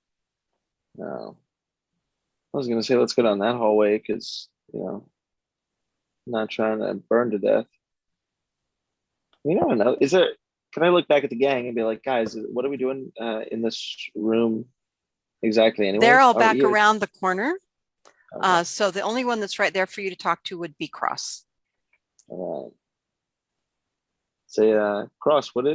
No. I was gonna say let's go down that hallway because I'm not trying to burn to death. I don't know. Is there? Can I look back at the gang and be like, guys, what are we doing in this room exactly? Anyway, They're all back around the corner. Okay. So the only one that's right there for you to talk to would be Cross. All right. Say, Cross, what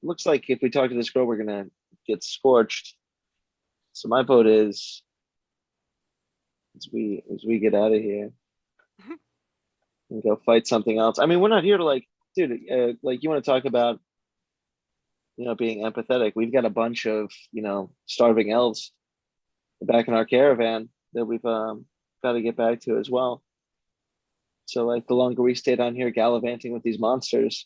looks like if we talk to this girl, we're gonna get scorched. So my vote is, as we get out of here and go fight something else. I mean, we're not here to like, dude, like you want to talk about, being empathetic. We've got a bunch of, starving elves back in our caravan that we've got to get back to as well. So like the longer we stay down here gallivanting with these monsters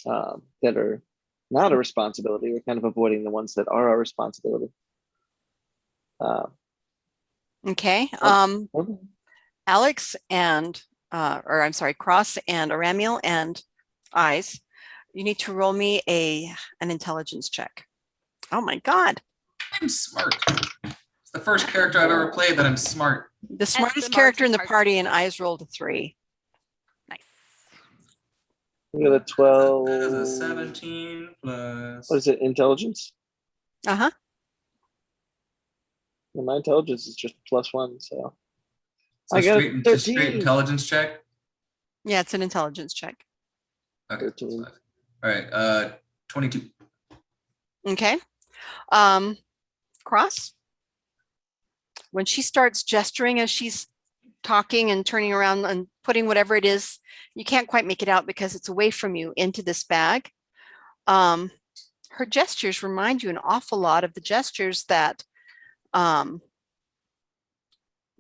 that are not a responsibility, we're kind of avoiding the ones that are our responsibility. Okay. Okay. Alex and, or I'm sorry, Cross and Aramiel and Eyes, you need to roll me an intelligence check. Oh my God. I'm smart. It's the first character I've ever played that I'm smart. The smartest the character in the smartest party, and Eyes rolled a 3. Nice. We got a 12. That is a 17 plus. What is it? Intelligence? Uh-huh. And my intelligence is just +1, so. So I got straight, a just straight 13. intelligence check. Yeah, it's an intelligence check. Okay. 13. All right. 22. Okay. Cross, when she starts gesturing as she's talking and turning around and putting whatever it is, you can't quite make it out because it's away from you, into this bag. Her gestures remind you an awful lot of the gestures that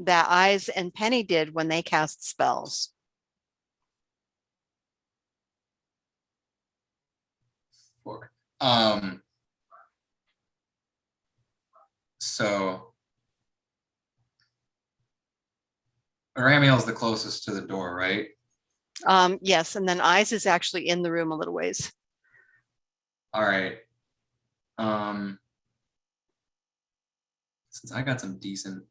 Eyes and Penny did when they cast spells. Four. So Ramiel's the closest to the door, right? Yes, and then Eyes is actually in the room a little ways. All right. Since I got some decent,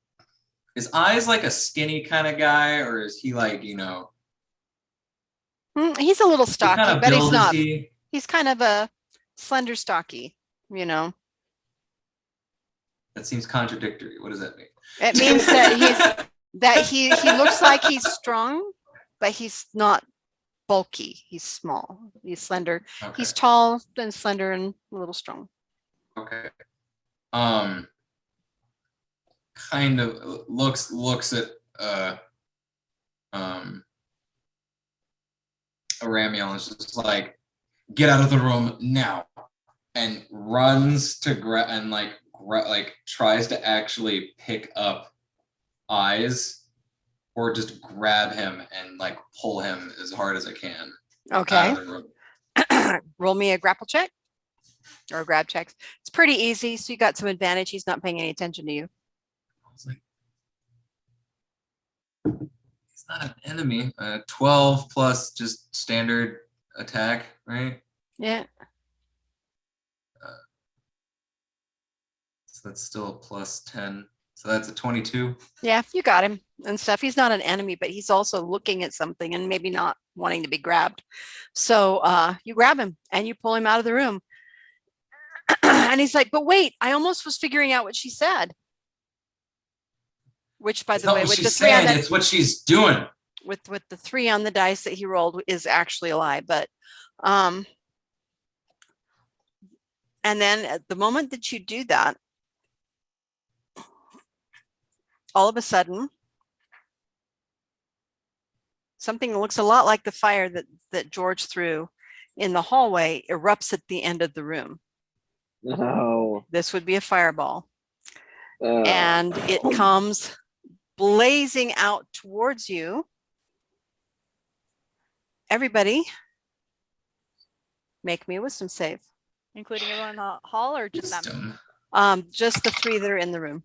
is Eyes like a skinny kind of guy, or is he like, He's a little what stocky, kind of but he's build is not. he? He's kind of a slender, stocky, That seems contradictory. What does that mean? It means that he looks like he's strong, but he's not bulky. He's small. He's slender. Okay. He's tall and slender and a little strong. Okay. Kind of looks at Ramiel and is just like, get out of the room now, and runs to grab and like tries to actually pick up Eyes or just grab him and like pull him as hard as I can Okay. out of the room. Roll me a grapple check or a grab check. It's pretty easy. So you got some advantage. He's not paying any attention to you. I was like, he's not an enemy. 12 plus just standard attack, right? Yeah. So that's still a plus 10. So that's a 22. Yeah, you got him and stuff. He's not an enemy, but he's also looking at something and maybe not wanting to be grabbed. So you grab him and you pull him out of the room. And he's like, but wait, I almost was figuring out what she said. Which, by It's the not way, what with the she's 3 on saying, the, it's what she's doing. with the 3 on the dice that he rolled is actually a lie. But and then at the moment that you do that, all of a sudden, something that looks a lot like the fire that George threw in the hallway erupts at the end of the room. No. This would be a fireball. Uh, And it comes blazing out towards you. Everybody, make me a wisdom save. Including everyone in the hall or just them? Wisdom. Just the 3 that are in the room.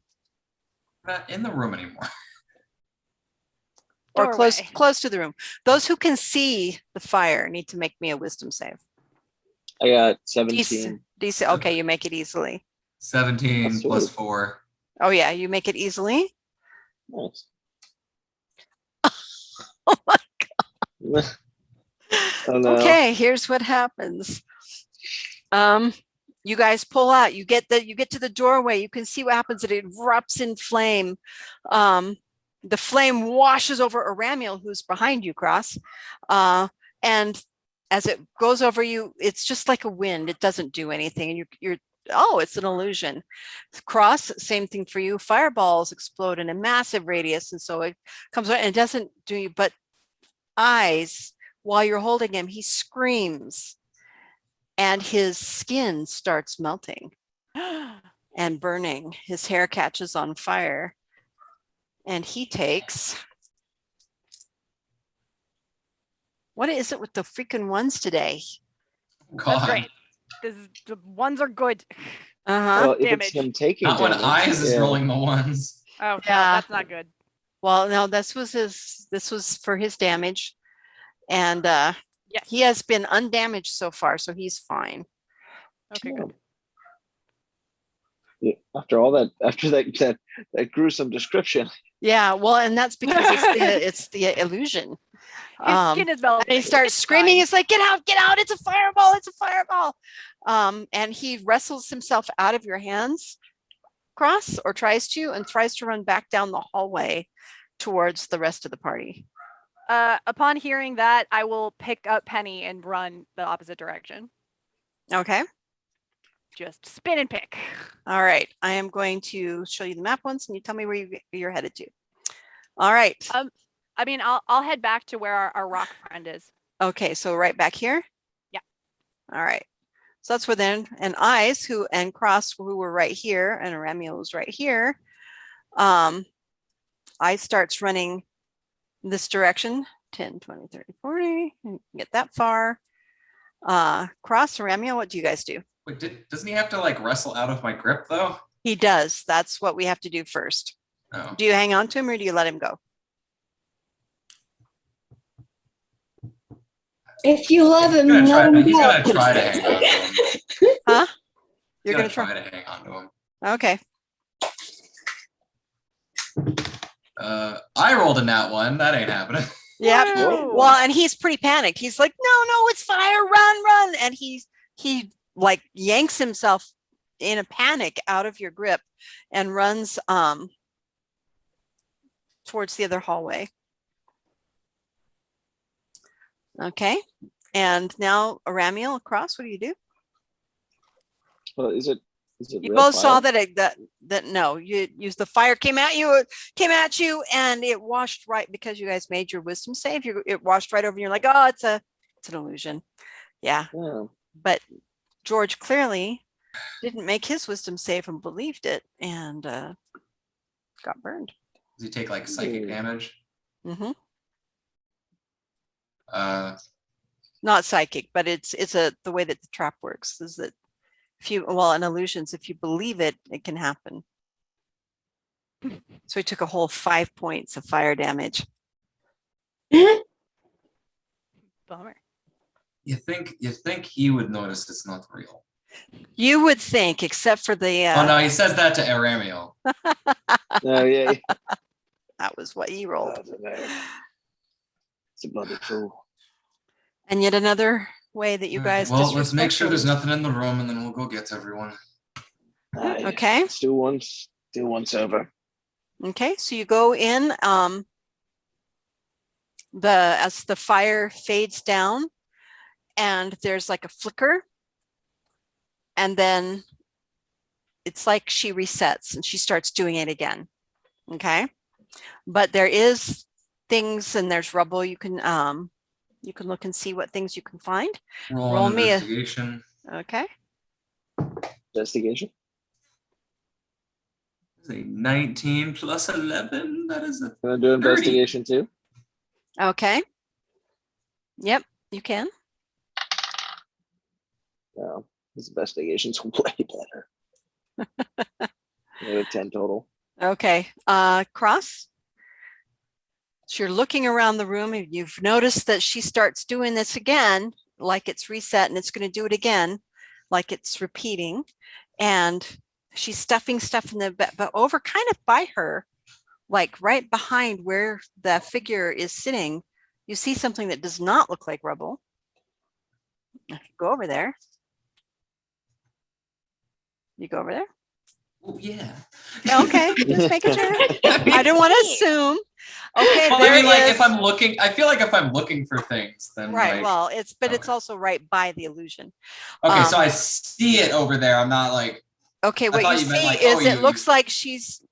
We're not in the room anymore. Or close Doorway. to the room. Those who can see the fire need to make me a wisdom save. I got 17. DC, okay, you make it easily. 17 That's plus sweet. 4. Oh yeah, you make it easily. Nice. Oh my Oh no. Okay, here's what happens. You guys pull out, you get to the doorway, you can see what happens. It erupts in flame. The flame washes over Aramiel, who's behind you, Cross. And as it goes over you, it's just like a wind. It doesn't do anything. And you're oh, it's an illusion. Cross, same thing for you. Fireballs explode in a massive radius. And so it comes and it doesn't do you, but Eyes, while you're holding him, he screams and his skin starts melting and burning. His hair catches on fire and he takes, what is it with the freaking ones today? That's God. great. The ones are good. Well, if damage. it's him taking Not when damage, Eyes is yeah. rolling the ones. Oh, Yeah. no, that's not good. Well, no, this was for his damage. And Yes. he has been undamaged so far, so he's fine. Okay, Yeah. good. Yeah, after all that, after that gruesome description. Yeah, well, and that's because it's the illusion. His skin is melting. And he starts screaming, it's like, get out, it's a fireball, it's a fireball. And he wrestles himself out of your hands, Cross, or tries to run back down the hallway towards the rest of the party. Upon hearing that, I will pick up Penny and run the opposite direction. Okay. Just spin and pick. All right. I am going to show you the map once and you tell me where you're headed to. All right. I mean, I'll head back to where our rock friend is. Okay. So right back here? Yeah. All right. So that's where then, and Eyes and Cross who were right here and Aramiel was right here. Eyes starts running this direction, 10, 20, 30, 40, get that far. Cross, Aramiel, what do you guys do? Wait, doesn't he have to like wrestle out of my grip though? He does. That's what we have to do first. Oh. Do you hang on to him or do you let him go? If you love him, He's let him gonna go. try to hang on to him. Huh? You're You're gonna try. try to hang on to him. Okay. I rolled a nat 1. That ain't happening. Yeah. Whoa. Well, and he's pretty panicked. He's like, no, it's fire, run. And he like yanks himself in a panic out of your grip and runs towards the other hallway. Okay. And now Aramiel, across, what do you do? Well, is it You real both saw fire? that no, you used the fire came at you and it washed right because you guys made your wisdom save. It washed right over you. You're like, oh, it's an illusion. Yeah. Yeah. But George clearly didn't make his wisdom save and believed it and got burned. Does he take like psychic damage? Mm-hmm. Not psychic, but it's the way that the trap works is that in illusions, if you believe it, it can happen. So he took a whole 5 points of fire damage. Bummer. You think he would notice it's not real? You would think, except for the Oh no, he says that to Aramiel. Oh yeah. that was what he rolled. I don't know. It's a bloody fool. And yet another way that you guys Well, let's make sure there's disrespect nothing in the room, and then we'll go get everyone. Yeah. Okay. Let's do once over. Okay, so you go in as the fire fades down and there's like a flicker and then it's like she resets and she starts doing it again. Okay, but there is things and there's rubble you can You can look and see what things you can find. Roll, Roll an me a- investigation. Okay. Investigation. It's a 19 plus 11. That is a Gonna do 30. investigation too. Okay. Yep, you can. No, his investigation's way better. I got a 10 total. Okay. Cross. So you're looking around the room and you've noticed that she starts doing this again, like it's reset, and it's going to do it again, like it's repeating. And she's stuffing stuff in the bed, but over kind of by her, like right behind where the figure is sitting, you see something that does not look like rubble. Go over there. You go over there. Oh yeah. Okay, just making sure. I don't want to assume. Okay, Well, there I mean, like is- if I'm looking, I feel like if I'm looking for things, then right. like, Well, it's okay. also right by the illusion. okay, so um, I see it over there. I'm not like, Okay, I what thought you you meant see like, is oh, it you- looks like she's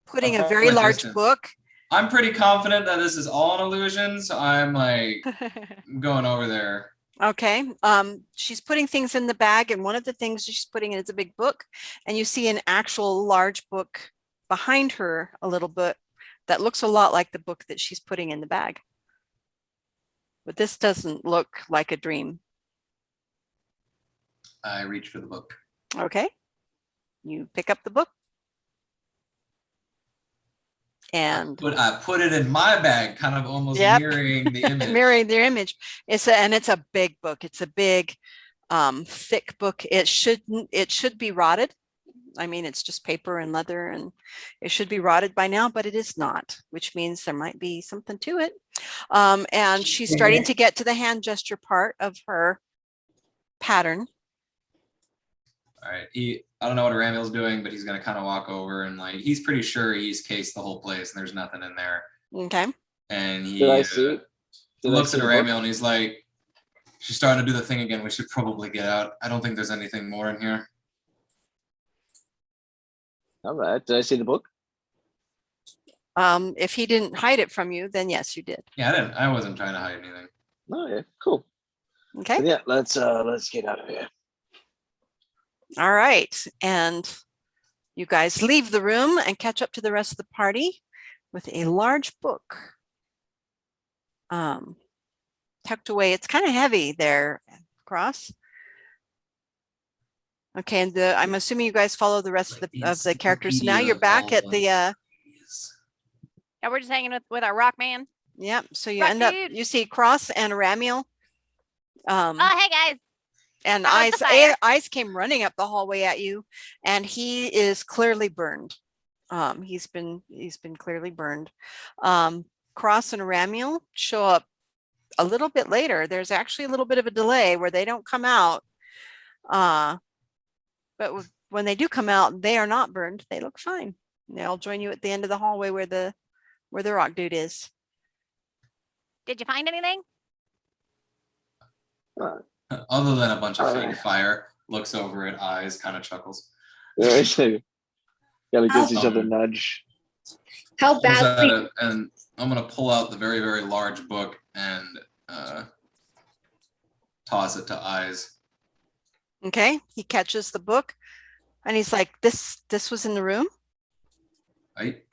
putting a from very a large distance. book. I'm pretty confident that this is all an illusion, so I'm like going over there. Okay. She's putting things in the bag, and one of the things she's putting in is a big book, and you see an actual large book behind her a little bit that looks a lot like the book that she's putting in the bag. But this doesn't look like a dream. I reach for the book. Okay. You pick up the book. And But I put it in my bag, kind of almost Yep. mirroring the image. mirroring their image. It's a big book. It's a big, thick book. It should be rotted. I mean, it's just paper and leather, and it should be rotted by now, but it is not, which means there might be something to it. And she's starting to get to the hand gesture part of her pattern. All right. I don't know what Ramil's doing, but he's gonna kind of walk over and like he's pretty sure he's cased the whole place and there's nothing in there. Okay. And he Did I see it? Did I looks see at the book? Ramil and he's like, "She's starting to do the thing again. We should probably get out. I don't think there's anything more in here." All right. Did I see the book? If he didn't hide it from you, then yes, you did. Yeah, I wasn't trying to hide anything. Oh yeah, cool. Okay. Then, yeah, let's get out of here. All right. And you guys leave the room and catch up to the rest of the party with a large book tucked away. It's kind of heavy there, Cross. Okay, and I'm assuming you guys follow the rest of the characters. So now you're back at the Yeah, we're just hanging with our rock man. yep. So you Rock end up, dude. you see Cross and Ramiel. Oh, hey guys. And How about the fire? Eyes came running up the hallway at you, and he is clearly burned. He's been clearly burned. Cross and Ramiel show up a little bit later. There's actually a little bit of a delay where they don't come out. But when they do come out, they are not burned. They look fine. They'll join you at the end of the hallway where the rock dude is. Did you find anything? Other than a bunch of Alright. fake fire, looks over at Eyes, kind of chuckles. Gotta give each other a Um, nudge. How Pulls badly? out and I'm gonna pull out the very, very large book and toss it to Eyes. Okay, he catches the book, and he's like, "This was in the room." Right?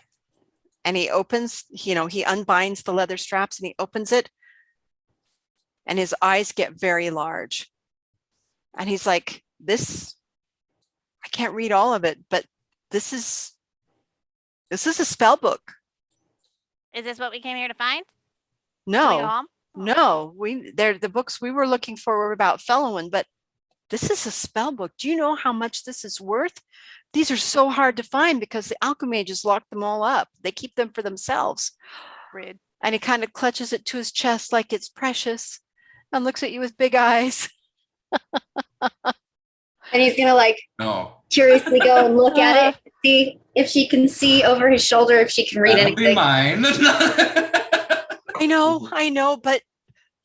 And he opens, he unbinds the leather straps and he opens it, and his eyes get very large. And he's like, "This, I can't read all of it, but this is a spell book." Is this what we came here to find? Can we go No, home? no, they're the books we were looking for were about Fellowin, but this is a spell book. Do you know how much this is worth? These are so hard to find because the alchemages locked them all up. They keep them for themselves. Rude. And he kind of clutches it to his chest like it's precious and looks at you with big eyes. And he's gonna like No. curiously go and look at it, see if she can see over his shoulder, if she can read That'll be anything. mine. I know, but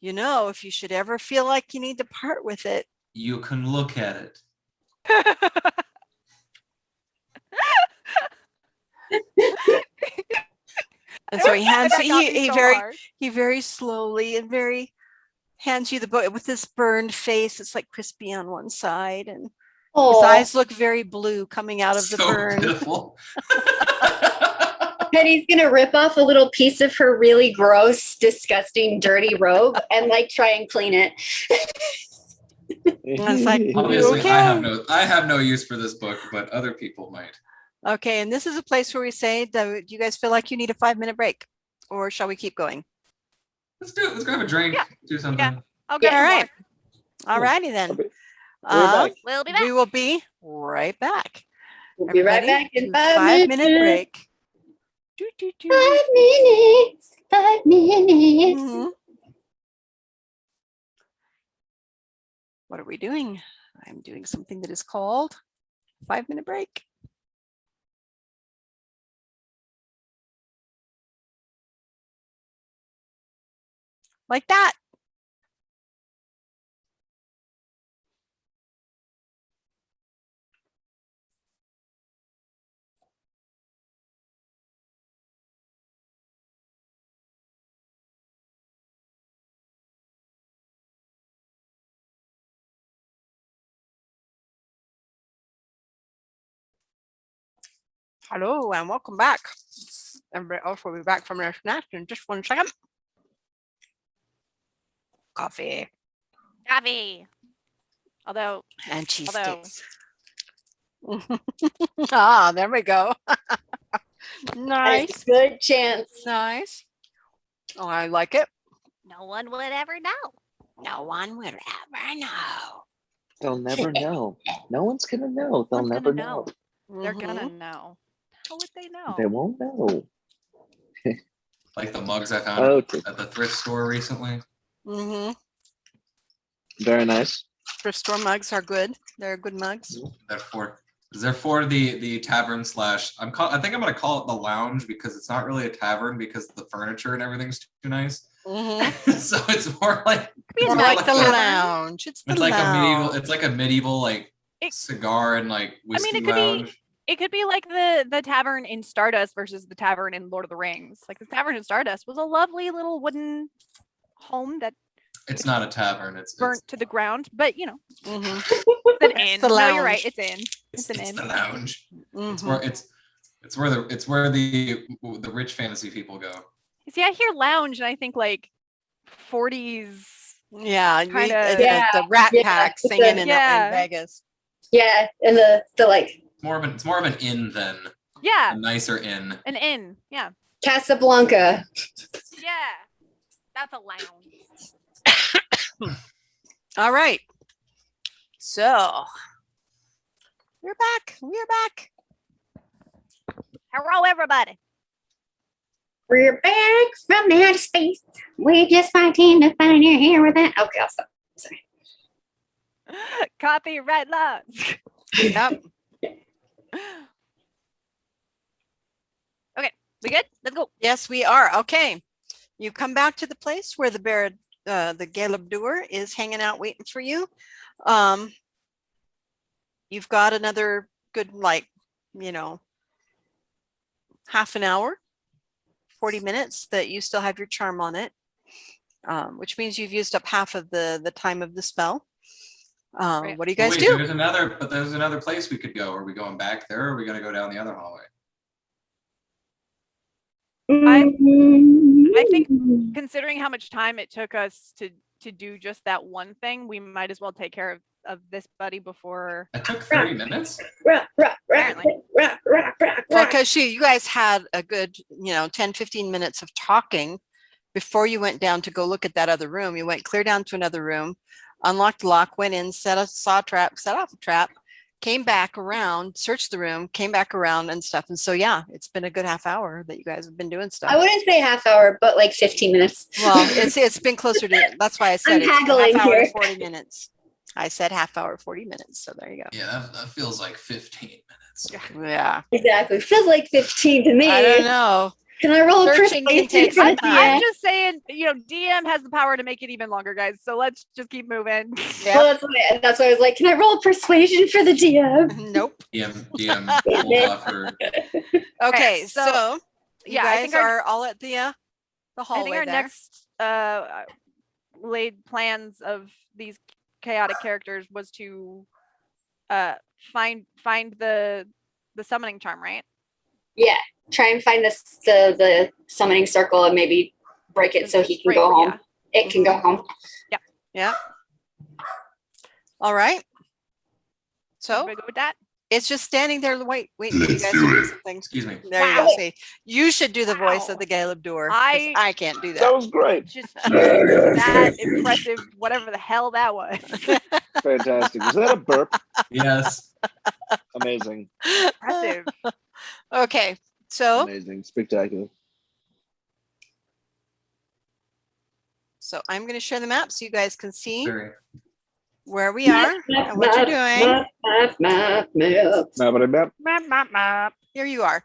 if you should ever feel like you need to part with it. You can look at it. And so he hands That got me he so very hard. he very slowly and very hands you the book with this burned face. It's like crispy on one side, and his Oh, eyes look very blue coming out of the So burn. pitiful. Penny's gonna rip off a little piece of her really gross, disgusting, dirty robe and like try and clean it. It's like, Obviously, okay. I have no use for this book, but other people might. Okay, and this is a place where we say, do you guys feel like you need a 5-minute break, or shall we keep going? Let's do it. Let's grab a drink. Yeah. Do something. I'll get All some right. more. All righty then. We'll be Uh, back. We'll be back. we will be right back. We'll be right Everybody, back in to 5 minutes. 5-minute break. 5 minutes. 5 minutes. Mhm. What are we doing? I'm doing something that is called 5-minute break. Like that. Hello and welcome back. Everybody else will be back from their snack in just 1 second. Coffee Coffee. Although, and cheese Although- sticks. Ah, there we go. There's Nice, a good chance. nice. Oh, I like it. no one would ever know. No one will ever know. They'll never know. No one's gonna know. They'll One's gonna never know. They're gonna Mhm. know. How would they know? They won't know. Like the mugs I found Oh, at the thrift store recently. Mhm. very nice. Thrift store mugs are good. They're good mugs. They're for the tavern slash. I think I'm gonna call it the lounge because it's not really a tavern because the furniture and everything's too nice. Mhm. So it's more like Be a More nice like the tavern. lounge. It's the it's like lounge. a medieval like It- cigar and like whiskey it could be- lounge. It could be like the tavern in Stardust versus the tavern in Lord of the Rings. Like the tavern in Stardust was a lovely little wooden home that It's not a tavern. It's burnt to the ground, but you know, Mhm. it's an inn. the No, you're right. lounge. It's in. It's an inn. the lounge. It's Mhm. where it's where the rich fantasy people go. See, I hear lounge and I think like 40s. Yeah, Kinda- Yeah, the Rat yeah, Pack it's singing a- in Yeah. Vegas. Yeah, and the like It's more of an inn than Yeah, a nicer inn. an inn. Yeah. Casablanca. Yeah. That's a lounge. All right. So we're back. We're back. Hello, everybody. We're back from outer space. We just might tend to find your hair with that. Okay, I'll stop. Copyright laws. Yep. We good? Let's go. Yes, we are. Okay. You come back to the place where the Galabdur is hanging out waiting for you. You've got another good, like, half an hour, 40 minutes that you still have your charm on it, which means you've used up half of the time of the spell. Right. What do you guys Wait, do? there's another place we could go. Are we going back there or are we gonna go down the other hallway? I I think considering how much time it took us to do just that one thing, we might as well take care of this buddy before. It took 30 minutes. Apparently. Because you guys had a good, 10, 15 minutes of talking before you went down to go look at that other room. You went clear down to another room, unlocked the lock, went in, set off a trap, came back around, searched the room, came back around and stuff. And so, yeah, it's been a good half hour that you guys have been doing stuff. I wouldn't say half hour, but like 15 minutes. Well, it's been closer to, that's why I said I'm it's haggling half hour to here. 40 minutes. I said half hour, 40 minutes. So there you go. Yeah, that feels like 15 minutes. Yeah. Exactly. Feels like 15 to me. I don't know. Can I roll a Searching can persuasion take for some the time. I'm DM? just saying, DM has the power to make it even longer, guys. So let's just keep moving. Yeah. Well, that's why I was like, can I roll a persuasion for the DM? Nope. DM pulled off her. Okay, so- so you yeah, I guys think our- are all at the I hallway think our there. next laid plans of these chaotic characters was to find the summoning charm, right? Yeah, try and find the summoning circle and maybe break it so he can go home. Yeah. It can go home. Yeah. All right. So Everybody go with that? it's just standing there waiting for you Let's guys do to do it. something. Excuse me. There you go. Wow. See, you should do the voice Wow. of the Caleb Door. 'cause I- I can't do That that. was great. Just Yeah, yeah, that thank you. impressive, whatever the hell that was. Fantastic. Was that a burp? Yes. Amazing. Impressive. Okay. So Amazing. Spectacular. I'm going to share the map so you guys can see Very. where we are and what you're doing. Map, map, map. Map, map, map. Here you are.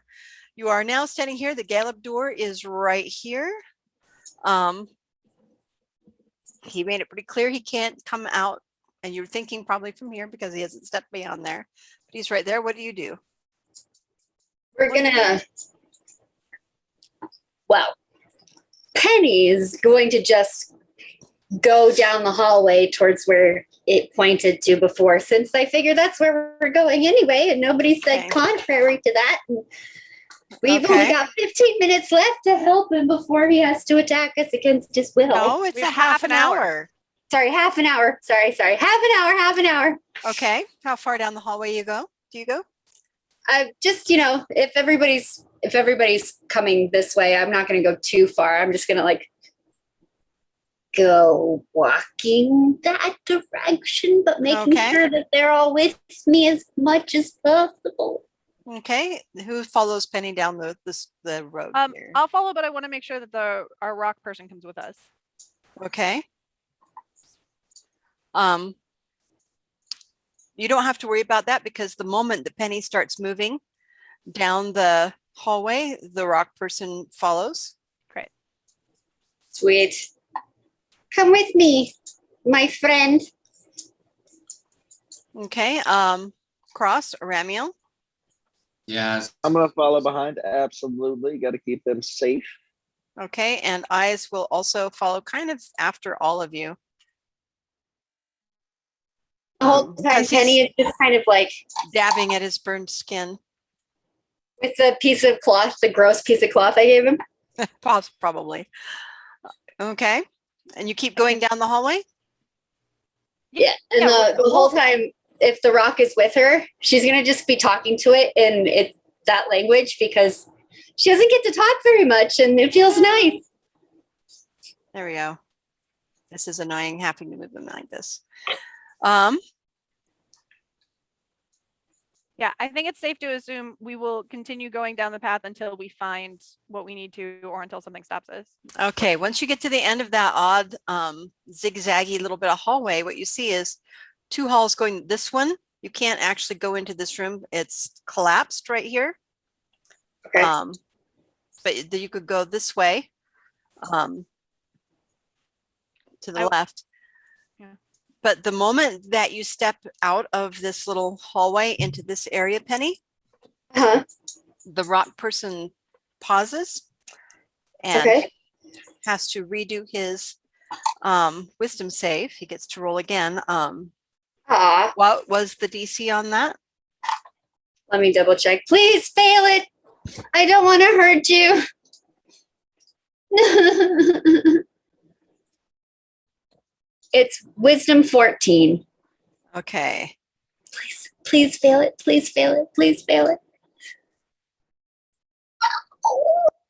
You are now standing here. The Gallup door is right here. He made it pretty clear he can't come out, and you're thinking probably from here because he hasn't stepped beyond there. But he's right there. What do you do? We're gonna. Well, Penny is going to just go down the hallway towards where it pointed to before, since I figure that's where we're going anyway, and nobody said Okay. contrary to that. And we've Okay. only got 15 minutes left to help him before he has to attack us against his will. No, it's We a have half an hour. Sorry, half an hour. Sorry. Half an hour. Okay. How far down the hallway you go? Do you go? Just, if everybody's coming this way, I'm not going to go too far. I'm just going to go walking that direction, but making Okay. sure that they're all with me as much as possible. Okay. Who follows Penny down the road here? I'll follow, but I want to make sure that our rock person comes with us. Okay. You don't have to worry about that because the moment that Penny starts moving down the hallway, the rock person follows. Sweet. Come with me, my friend. Okay. Cross, Ramiel. Yes. I'm gonna follow behind. Absolutely. Got to keep them safe. Okay. And Eyes will also follow kind of after all of you. The whole time, because Penny is just kind of dabbing at his burned skin. with the piece of cloth, the gross piece of cloth I gave him. Probably. Okay. And you keep going down the hallway? Yeah, and Yeah, the whole time, if the rock is with her, she's gonna just be talking to it in that language because she doesn't get to talk very much, and it feels nice. There we go. This is annoying having to move them like this. Yeah, I think it's safe to assume we will continue going down the path until we find what we need to, or until something stops us. Okay, once you get to the end of that odd zigzaggy little bit of hallway, what you see is two halls going this one. You can't actually go into this room. It's collapsed right here. Okay. But you could go this way to the left. Yeah. But the moment that you step out of this little hallway into this area, Penny, Uh-huh. the rock person pauses and Okay. has to redo his wisdom save. He gets to roll again. Aw, What was the DC on that? let me double check. Please fail it. I don't want to hurt you. It's wisdom 14. Okay. Please fail it. Please fail it. Please fail it.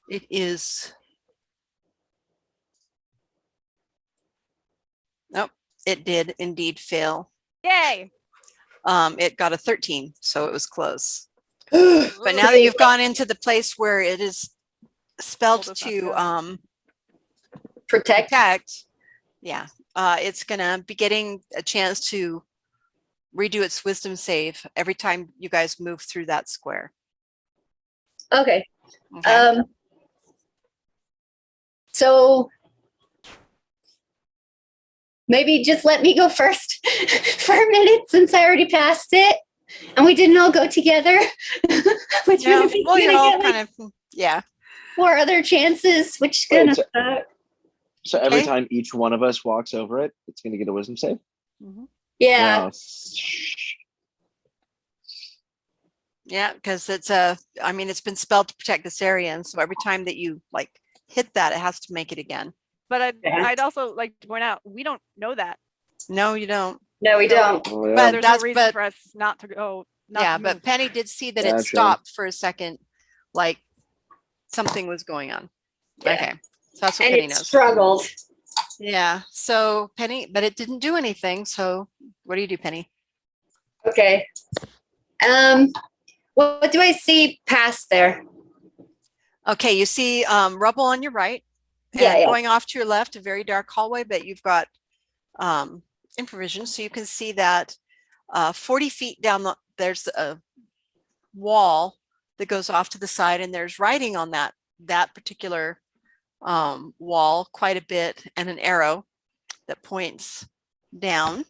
It is. Nope, it did indeed fail. Yay! It got a 13, so it was close. But now that you've gone into the place where it is spelled Hold us to up, Protect. protect, yeah, it's gonna be getting a chance to redo its wisdom save every time you guys move through that square. Okay. Okay. So maybe just let me go first for a minute since I already passed it and we didn't all go together. Which Yeah, means well, we're you gonna know, get like kind of, yeah. 4 other chances, which is Wait, gonna so- suck. So every Okay. time each one of us walks over it, it's going to get a wisdom save. Yeah. Now, Yeah, because it's I mean, it's been spelled to protect this area, and so every time that you like hit that, it has to make it again. But Yeah. I'd also like to point out we don't know that. No, you don't. No, we So- don't. oh, yeah. But There's that's- no reason but- for us not to go. Not Yeah, to but move. Penny did see that it Gotcha. stopped for a second, like something was going on. Yeah. Okay, so that's what And Penny it knows. struggled. Yeah, so Penny, but it didn't do anything. So what do you do, Penny? Okay. What do I see past there? Okay, you see rubble on your right, and Yeah, yeah. going off to your left, a very dark hallway, but you've got infravision, so you can see that 40 feet down there's a wall that goes off to the side, and there's writing on that particular wall quite a bit, and an arrow that points down.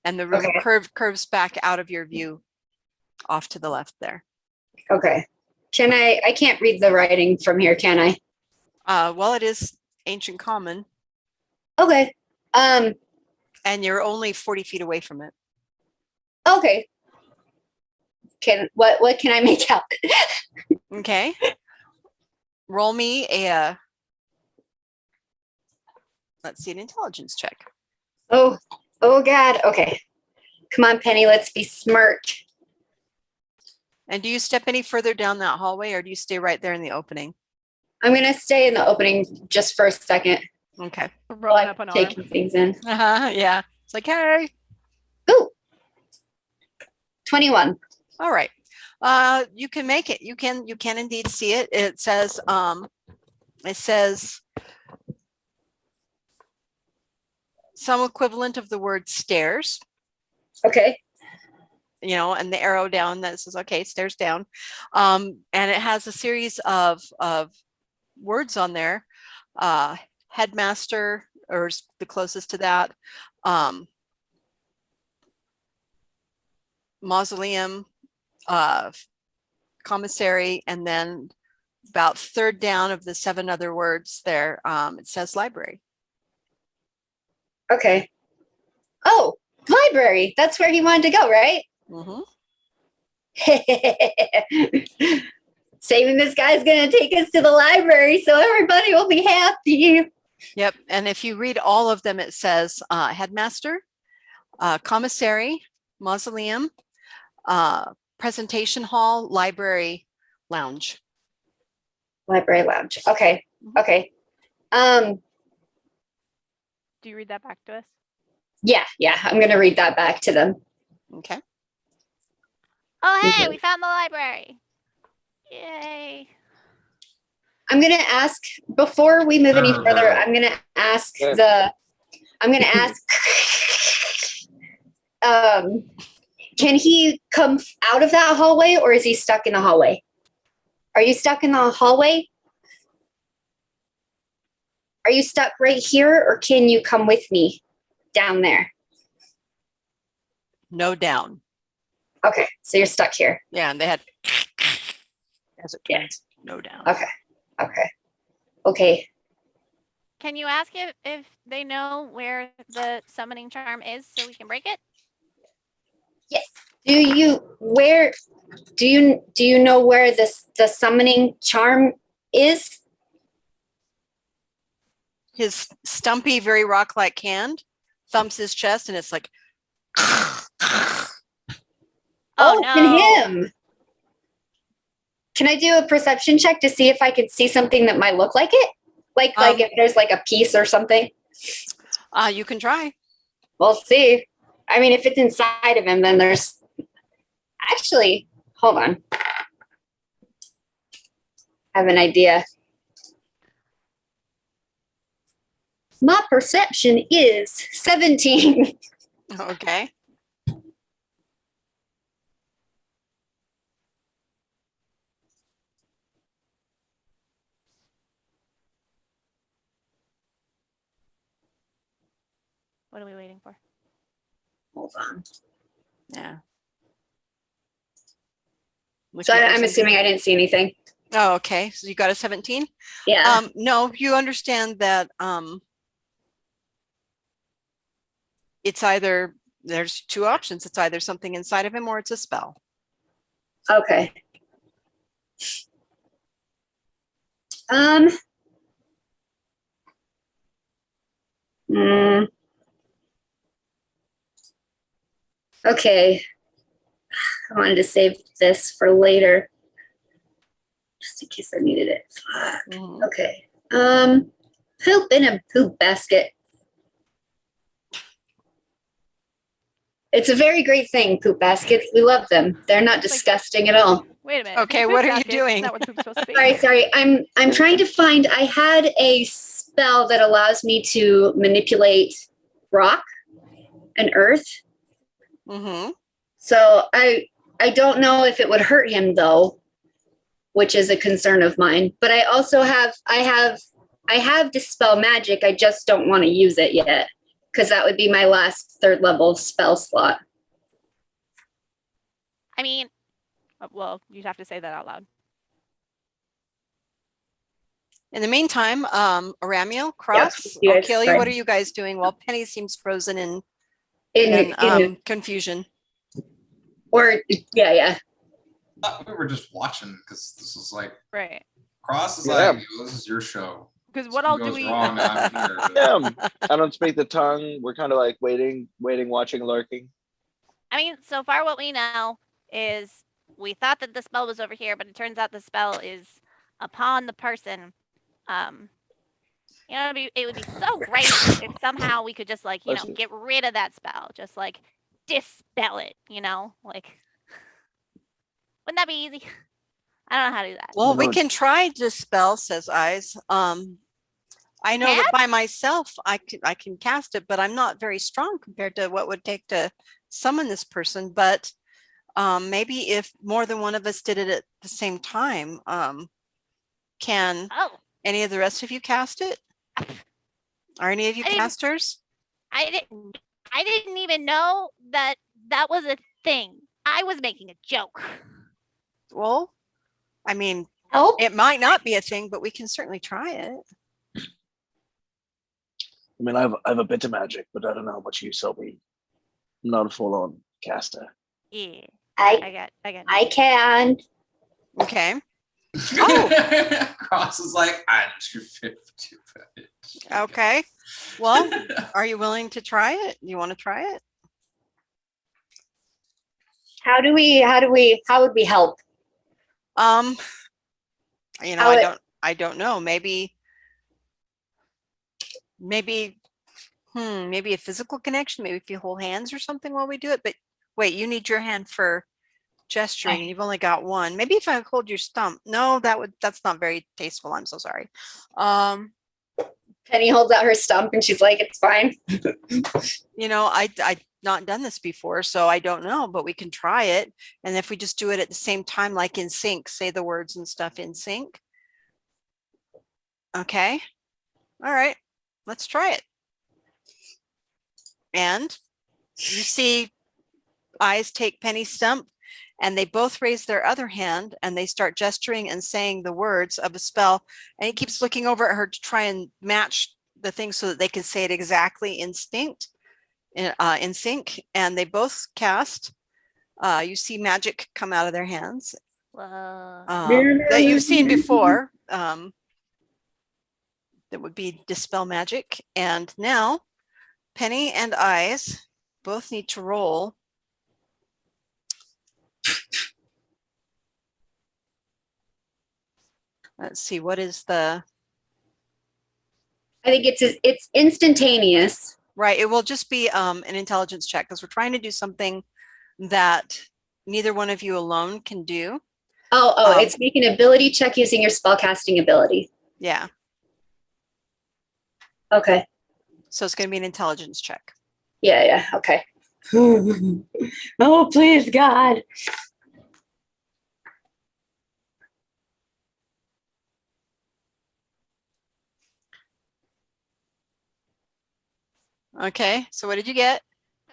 And the room Okay. curves back out of your view off to the left there. Okay. I can't read the writing from here, can I? Well, it is ancient common, Okay. and you're only 40 feet away from it. Okay. What can I make out? Okay. Roll me a, let's see, an intelligence check. Oh God. Okay. Come on, Penny, let's be smart. And do you step any further down that hallway, or do you stay right there in the opening? I'm gonna stay in the opening just for a second Okay. while Rolling I'm up an arm. taking things in. Yeah. It's like, hey. Ooh. 21. All right. You can make it. You can indeed see it. It says some equivalent of the word stairs, Okay. you know, and the arrow down that says, okay, stairs down. And it has a series of words on there. Headmaster, or the closest to that. Mausoleum, commissary, and then about third down of the 7 other words there, it says library. Okay. Oh, library. That's where he wanted to go, right? Mhm. Saving this guy's gonna take us to the library, so everybody will be happy. Yep. And if you read all of them, it says headmaster, commissary, mausoleum, presentation hall, library, lounge. Library lounge. Okay. Okay. Do you read that back to us? Yeah. I'm gonna read that back to them. Okay. Oh, hey, Okay. we found the library. Yay. I'm gonna ask before we move any further. I'm gonna ask can he come out of that hallway, or is he stuck in the hallway? Are you stuck in the hallway? Are you stuck right here, or can you come with me down there? No down. Okay, so you're stuck here. Yeah. And they had, as it Yeah. turns, no down. Okay. Can you ask if they know where the summoning charm is so we can break it? Yes. Do you know where the summoning charm is? His stumpy, very rock-like hand thumps his chest, and it's like, Oh, it's no. in him. Can I do a perception check to see if I can see something that might look like it? Like if there's like a piece or something? you can try. We'll see. I mean, if it's inside of him, then there's actually, hold on. I have an idea. My perception is 17. Okay. What are we waiting for? Hold on. Yeah. So I'm assuming I didn't see anything. Oh, okay. So you got a 17? Yeah. No, you understand that it's either, there's two options. It's either something inside of him or it's a spell. Okay. Um. mm, okay. I wanted to save this for later, just in case I needed it. Fuck. Mhm. Okay. Poop in a poop basket. It's a very great thing, poop baskets. We love them. They're not disgusting at all. Wait a minute. Okay, Poop what are you basket, doing? Isn't that what poop's supposed to be? Sorry. I'm trying to find. I had a spell that allows me to manipulate rock and earth. Mm-hmm. So I don't know if it would hurt him though, which is a concern of mine. But I also have I have dispel magic. I just don't want to use it yet because that would be my last 3rd level spell slot. I mean, Well, you'd have to say that out loud. In the meantime, Aramiel, Cross, you guys O'Keelia, try. what are you guys doing? Well, Penny seems frozen in In confusion. or yeah. I thought we were just watching because this was like Right. Cross is Yeah. like, this is your show. Because what all do Goes we? wrong, I'm here. Yeah, I don't speak the tongue. We're kind of like waiting, watching, lurking. I mean, so far what we know is we thought that the spell was over here, but it turns out the spell is upon the person. You know, it would be so great if somehow we could just like, you know, Listen. get rid of that spell, just like dispel it, you know, like wouldn't that be easy? I don't know how to do that. Well, we No. can try dispel, says Eyes. I know that by myself I can cast it, but I'm not very strong compared to what would take to summon this person. But maybe if more than one of us did it at the same time, can Oh, any of the rest of you cast it? Are any of you I didn't- casters? I didn't even know that that was a thing. I was making a joke. Well, I mean, Help. it might not be a thing, but we can certainly try it. I mean, I have a bit of magic, but I don't know how much use I'll be. I'm not a full-on caster. Yeah, I I got. I can. Okay. Cross is like, I'm too fit to it. Okay. Well, are you willing to try it? You want to try it? How would we help? You know, How I don't know. Maybe maybe a physical connection. Maybe if you hold hands or something while we do it. But wait, you need your hand for gesturing and you've only got one. Maybe if I hold your stump. No, that's not very tasteful. I'm so sorry. Penny holds out her stump and she's like, it's fine. You know, I not done this before, so I don't know, but we can try it. And if we just do it at the same time, like in sync, say the words and stuff in sync. Okay. All right, let's try it. And you see Eyes take Penny's stump and they both raise their other hand and they start gesturing and saying the words of a spell. And he keeps looking over at her to try and match the thing so that they can say it exactly in sync. And they both cast. You see magic come out of their hands Whoa. that you've seen before. That would be dispel magic. And now Penny and Eyes both need to roll. Let's see, what is the I think it's instantaneous. right? It will just be an intelligence check because we're trying to do something that neither one of you alone can do. Oh, it's make an ability check using your spellcasting ability. Yeah, Okay. so it's going to be an intelligence check. Yeah, okay. Oh, please, God. Okay, so what did you get?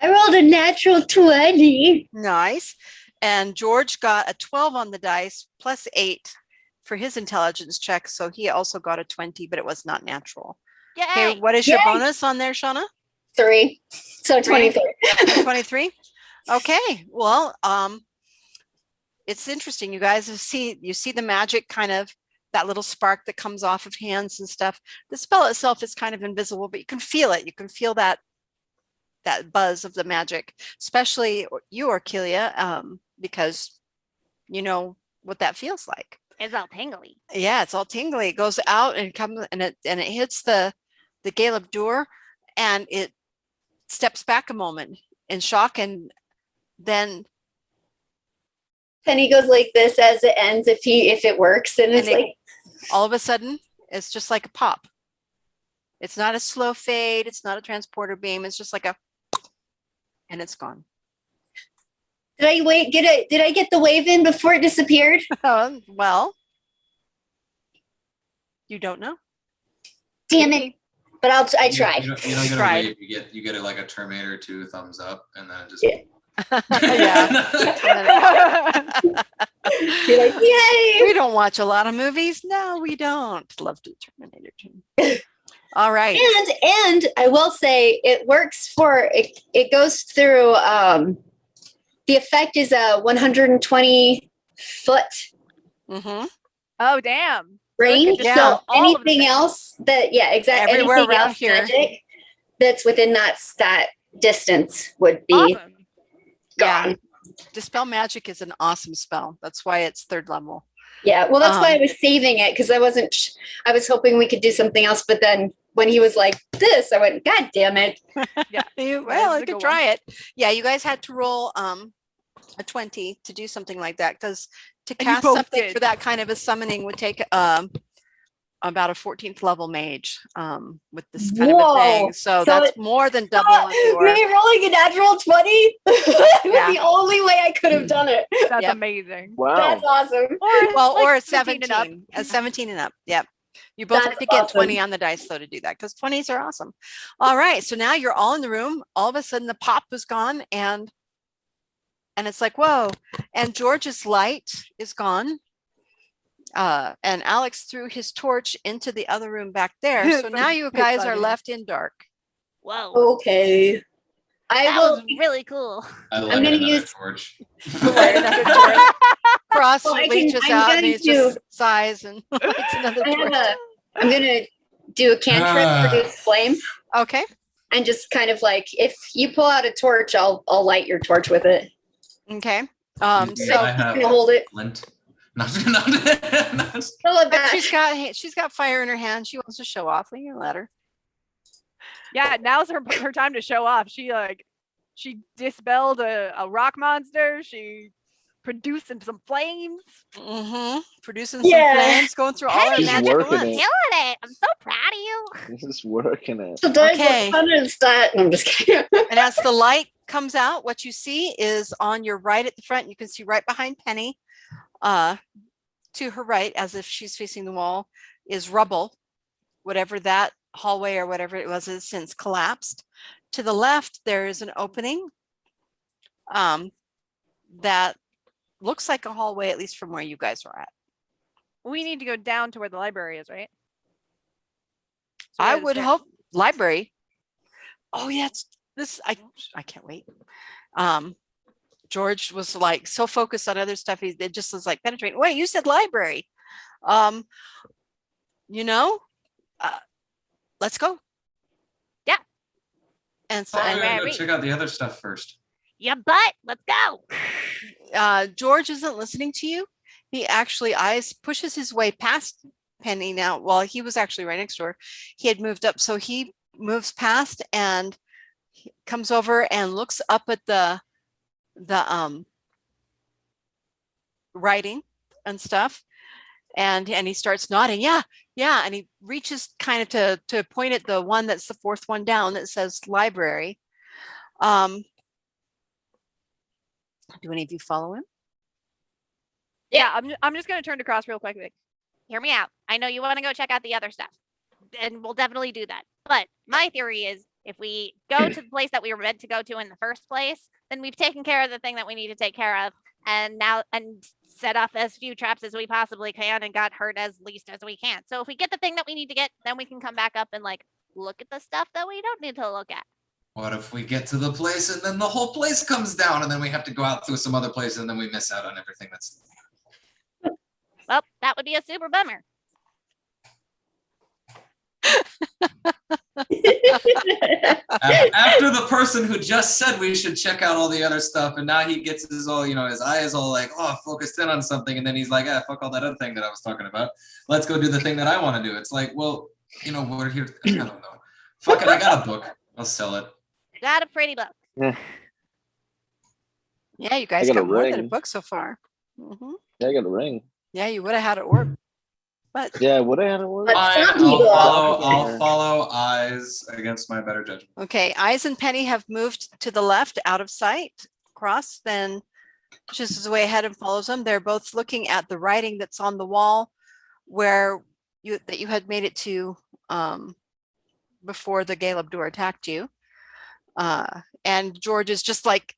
I rolled a natural 20. Nice. And George got a 12 on the dice plus 8 for his intelligence check. So he also got a 20, but it was not natural. Yay! Okay, what is your Yay! bonus on there, Shauna? 3. So 23. 23. Okay, well, it's interesting. You guys you see the magic, kind of that little spark that comes off of hands and stuff. The spell itself is kind of invisible, but you can feel it. You can feel that buzz of the magic, especially you, Orkelia, because you know what that feels like. It's all tingly. Yeah, it's all tingly. It goes out and comes and it hits the Galeb door, and it steps back a moment in shock, and then Penny goes like this as it ends if it works, and it's like all of a sudden it's just like a pop. It's not a slow fade, it's not a transporter beam, it's just like a, and it's gone. did I get the wave in before it disappeared? Well, you don't know. Damn it. But I tried. You don't get Tried. a wave, you get like a Terminator 2 thumbs up, and then it just Yeah. Yeah. You're like, yay! We don't watch a lot of movies. No, we don't. Love to Terminator 2. All right. And I will say it works for it goes through the effect is a 120 foot Mm-hmm. Oh, damn. range. Yeah. So All of the anything else that exactly Everywhere anything around else here. magic that's within that distance would be Awesome. gone. Yeah. Dispel magic is an awesome spell. That's why it's 3rd level. Yeah, well, that's why I Um, was saving it because I wasn't. I was hoping we could do something else, but then when he was like this, I went, "God damn it!" Well, I is a could good try it. Yeah, you guys had to roll a 20 to do something like that, because to And you cast both something did. for that kind of a summoning would take about a 14th level mage with this kind of a Whoa. thing. So So that's more than double on your. Me rolling a natural 20 was Yeah. the only way I could have done it. That's Yep. amazing. Wow. That's awesome. Or a 17 and up. 17, a 17 and up. Yep. You both have That's to get awesome. 20 on the dice though to do that, because 20s are awesome. All right, so now you're all in the room. All of a sudden the pop was gone, and it's like, whoa. And George's light is gone. And Alex threw his torch into the other room back there. So So now you it's guys are funny. left in dark. Whoa. Okay. I That will. was really cool. I light gonna another use- torch. Light another torch. Cross Well, I can- reaches I'm out and going he just sighs and lights another I torch. I'm gonna do a cantrip, produce flame, Okay. and just kind of like if you pull out a torch, I'll light your torch with it. Okay. Yeah, So I I'm have gonna hold it. Flint. Not. Oh, I've got- she's got fire in her hand. She wants to show off. We can let her. Yeah, now's her time to show off. She dispelled a rock monster. She produced some flames. Mm-hmm. Producing Yeah. some flames, going through all her She's magic at working once. it. Killing it. I'm so proud of you. This is working it. So there's Okay. a ton of that. No, I'm just kidding. And as the light comes out, what you see is on your right at the front. You can see right behind Penny, to her right, as if she's facing the wall, is rubble. Whatever that hallway or whatever it was has since collapsed. To the left, there is an opening that looks like a hallway, at least from where you guys are at. We need to go down to where the library is, right? So we I gotta would start- hope library. Oh yeah, it's this. I can't wait. George was like so focused on other stuff. It just was like penetrating. Wait, you said library. You know, let's go. Yeah. And so Oh, I and, gotta go Ready. check out the other stuff first. Yeah, but let's go. George isn't listening to you. He actually pushes his way past Penny now. Well, he was actually right next door. He had moved up, so he moves past and he comes over and looks up at the writing and stuff, and he starts nodding. Yeah, and he reaches kind of to point at the one that's the 4th one down that says library. Do any of you follow him? Yeah, I'm just gonna turn to Cross real quick. Hear me out. I know you want to go check out the other stuff, and we'll definitely do that. But my theory is if we go to the place that we were meant to go to in the first place, then we've taken care of the thing that we need to take care of. And set off as few traps as we possibly can and got hurt as least as we can. So if we get the thing that we need to get, then we can come back up and like look at the stuff that we don't need to look at. What if we get to the place and then the whole place comes down and then we have to go out through some other place and then we miss out on everything that's. Well, that would be a super bummer. After the person who just said we should check out all the other stuff, and now he gets his all, his eyes all like, oh, focused in on something, and then he's like, fuck all that other thing that I was talking about. Let's go do the thing that I want to do. It's like, well, we're here. I don't know. Fuck it, I got a book. I'll sell it. Got a pretty book. Yeah, you guys got a got more than a ring. book so far. Mhm. Yeah, I got a ring. Yeah, you would have had an orb. But Yeah, what I had a word. But Fine, some people- I'll follow eyes against my better judgment. okay, Eyes and Penny have moved to the left out of sight. Cross then pushes his way ahead and follows them. They're both looking at the writing that's on the wall where you had made it to before the Galebdur attacked you. And George is just like,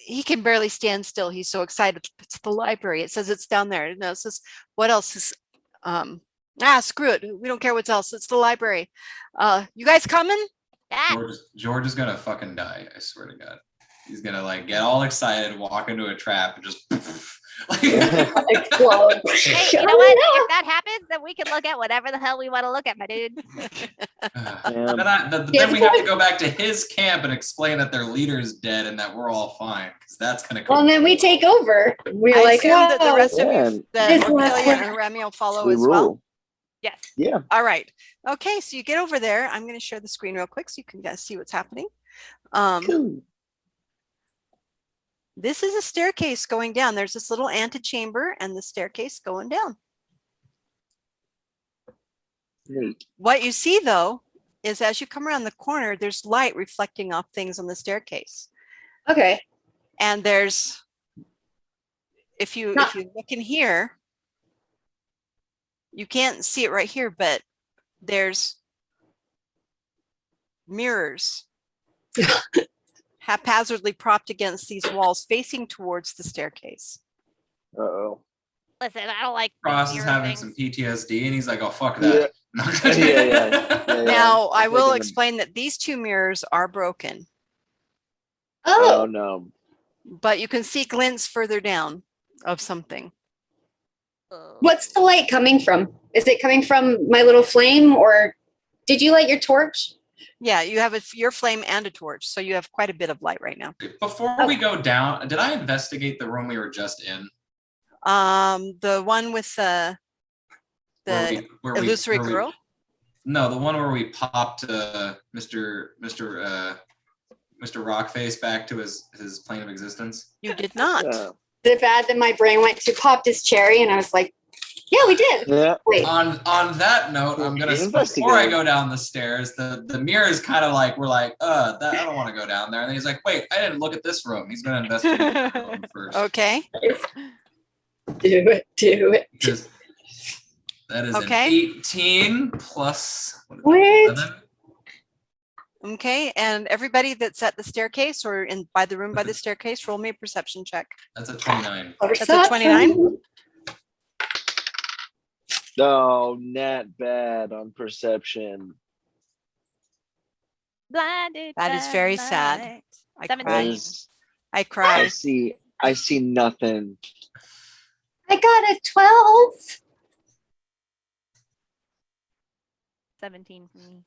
he can barely stand still. He's so excited. It's the library. It says it's down there. No, it says, what else is, screw it. We don't care what else. It's the library. You guys coming? Yeah. George is gonna fucking die. I swear to God. He's gonna like get all excited, walk into a trap, and just Explode. Hey, you know what? If that happens, then we can look at whatever the hell we want to look at, my dude. Yeah. Then we have to go back to his camp and explain that their leader's dead and that we're all fine, because that's gonna. Well, and then we take over. We're I like, assume that the "Oh, rest of Yeah, you, that this last Ophelia one- and Remy will follow we as well. rule. Yes. Yeah. All right. Okay, so you get over there. I'm going to share the screen real quick so you can guys see what's happening. Cool. This is a staircase going down. There's this little antechamber and the staircase going down. Neat. What you see though is as you come around the corner, there's light reflecting off things on the staircase. okay. And there's, if you look in here, you can't see it right here, but there's mirrors haphazardly propped against these walls facing towards the staircase. Uh-oh. Listen, I don't like Cross is mirror having things. some PTSD, and he's like, "Oh fuck Yeah. that." Yeah. Now, I I'm will thinking explain that these two mirrors are broken, Oh Oh, no. but you can see glints further down of something. Ugh. what's the light coming from? Is it coming from my little flame, or did you light your torch? Yeah, you have your flame and a torch, so you have quite a bit of light right now. Before we go down, did I investigate the room we were just in? The one with the Where we- illusory where we- girl. No, the one where we popped Mr. Rockface back to his plane of existence. You did not. Is it bad that my brain went to popped his cherry and I was like, yeah, we did. Yeah. Wait, On that note, I'm gonna before I Investigate. go down the stairs, the mirror is kind of like we're like, I don't want to go down there. And then he's like, wait, I didn't look at this room. He's gonna investigate the room first. Okay. do it. Because that is Okay. an 18 plus what is it, Wait. 11? Okay. And everybody that's at the staircase or in by the room by the staircase, roll me a perception check. That's a 29. That's a 29? Oh, net bad on perception. Blinded. That is by very sad. light. I 17. cry. Is- I I cry. see nothing. I got a 12. 17 for me.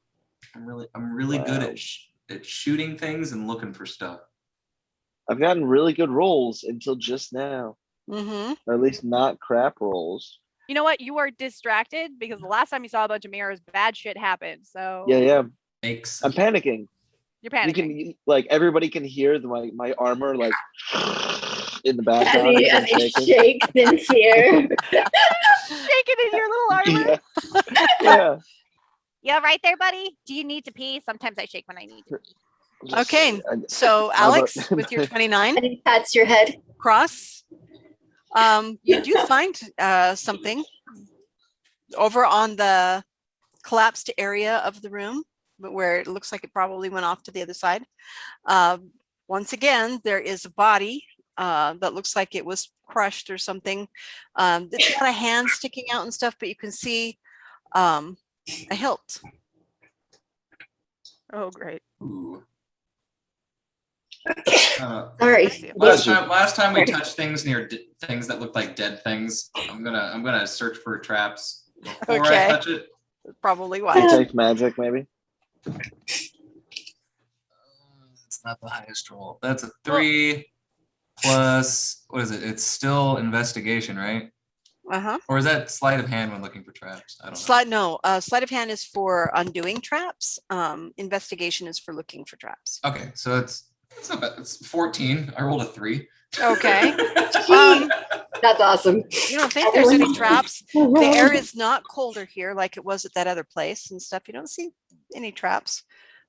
I'm really good Wow. at shooting things and looking for stuff. I've gotten really good rolls until just now, Mm-hmm. or at least not crap rolls. You know what? You are distracted because the last time you saw a bunch of mirrors, bad shit happened. So Yeah. Makes I'm panicking. you're You panicking. can like everybody can hear my armor like in the As background. he, as I'm as he shaking. shakes in fear. Shaking in your little armor. Yeah. Yeah, right there, buddy. Do you need to pee? Sometimes I shake when I need to pee. Just- Okay. I- So How about- Alex, with your 29 And he pats your head. cross, you do find something over on the collapsed area of the room, but where it looks like it probably went off to the other side. Once again, there is a body that looks like it was crushed or something. It's got a hand sticking out and stuff, but you can see a hilt. Oh, great. Ooh. Sorry. Last time we touched things near things that looked like dead things, I'm gonna search for traps before I Okay. touch it. Probably wise. Detect magic, maybe. It's not the highest roll. That's a 3 plus, what is it? It's still investigation, right? Uh-huh. Or is that sleight of hand when looking for traps? I don't know. Sleight of hand is for undoing traps. Investigation is for looking for traps. Okay, so it's not bad. It's 14. I rolled a 3. Okay. That's awesome. You don't think there's any traps? The air is not colder here like it was at that other place and stuff. You don't see any traps.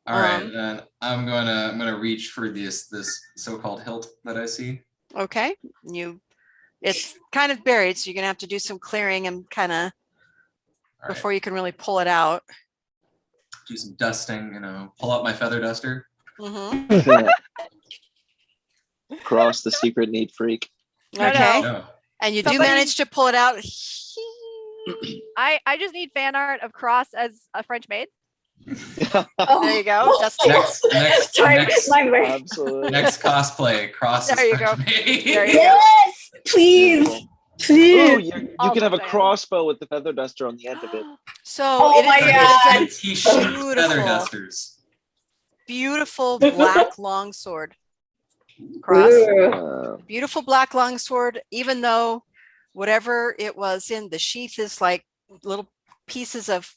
All right, then I'm gonna reach for this so-called hilt that I see. Okay. It's kind of buried, so you're gonna have to do some clearing and kind of All right, before you can really pull it out. do some dusting, pull out my feather duster. Mhm. Cross the secret neat freak. No, Okay. No. And you do Somebody- manage to pull it out. I just need fan art of Cross as a French maid. There you go. Dusty. Next Sorry, my brain. Absolutely. next cosplay, cross. There you go. There There you go. Yes, please, Beautiful. Ooh, please. you All can have a I'm saying. crossbow with the feather duster on the end of it. So Oh it my is God. it's He shoots Beautiful. feather dusters. a beautiful black longsword. Cross. Ooh. Beautiful black longsword, even though whatever it was in the sheath is like little pieces of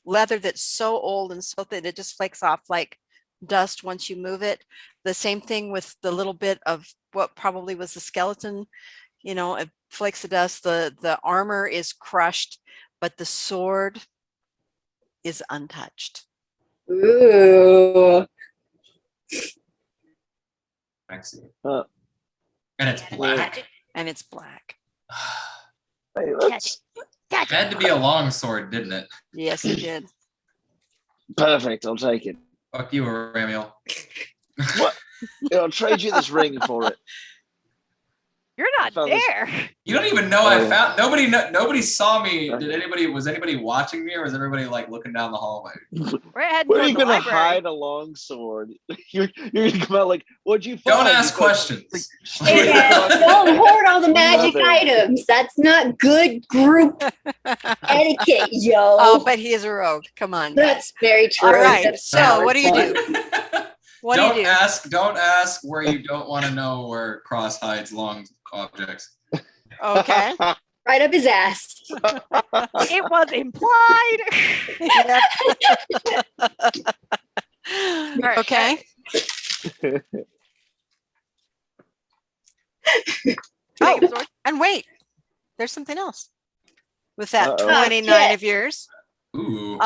leather that's so old and so that it just flakes off like dust once you move it. The same thing with the little bit of what probably was the skeleton, it flakes of dust. The armor is crushed, but the sword is untouched. Ooh. Excellent. Uh, And it's black. And it's black. Hey, Catch that's Catch Had to be a long sword, didn't it? Yes, it did. perfect. I'll take it. Fuck you, Ramiel. I'll trade you this ring for it. You're not found this- there. You don't even know Oh, I yeah. found nobody saw me. Was anybody watching me, or was everybody like looking down the hallway? We're heading Where are toward you the gonna library. hide a long sword? You're gonna come out like, what'd you find? Don't ask He's like, questions. Hey man, don't hoard all the magic Mother. items. That's not good group etiquette, yo. Oh, but he is a rogue. Come on. That's very true. All right. That's So valid what do you point. do? What don't do you do? Don't ask where you don't want to know where Cross hides long objects. Okay. Right up his ass. It was implied. Yep. right, Okay. Take Oh, the sword. and wait, there's something else with that Uh-oh. 29 shit. of yours. Ooh.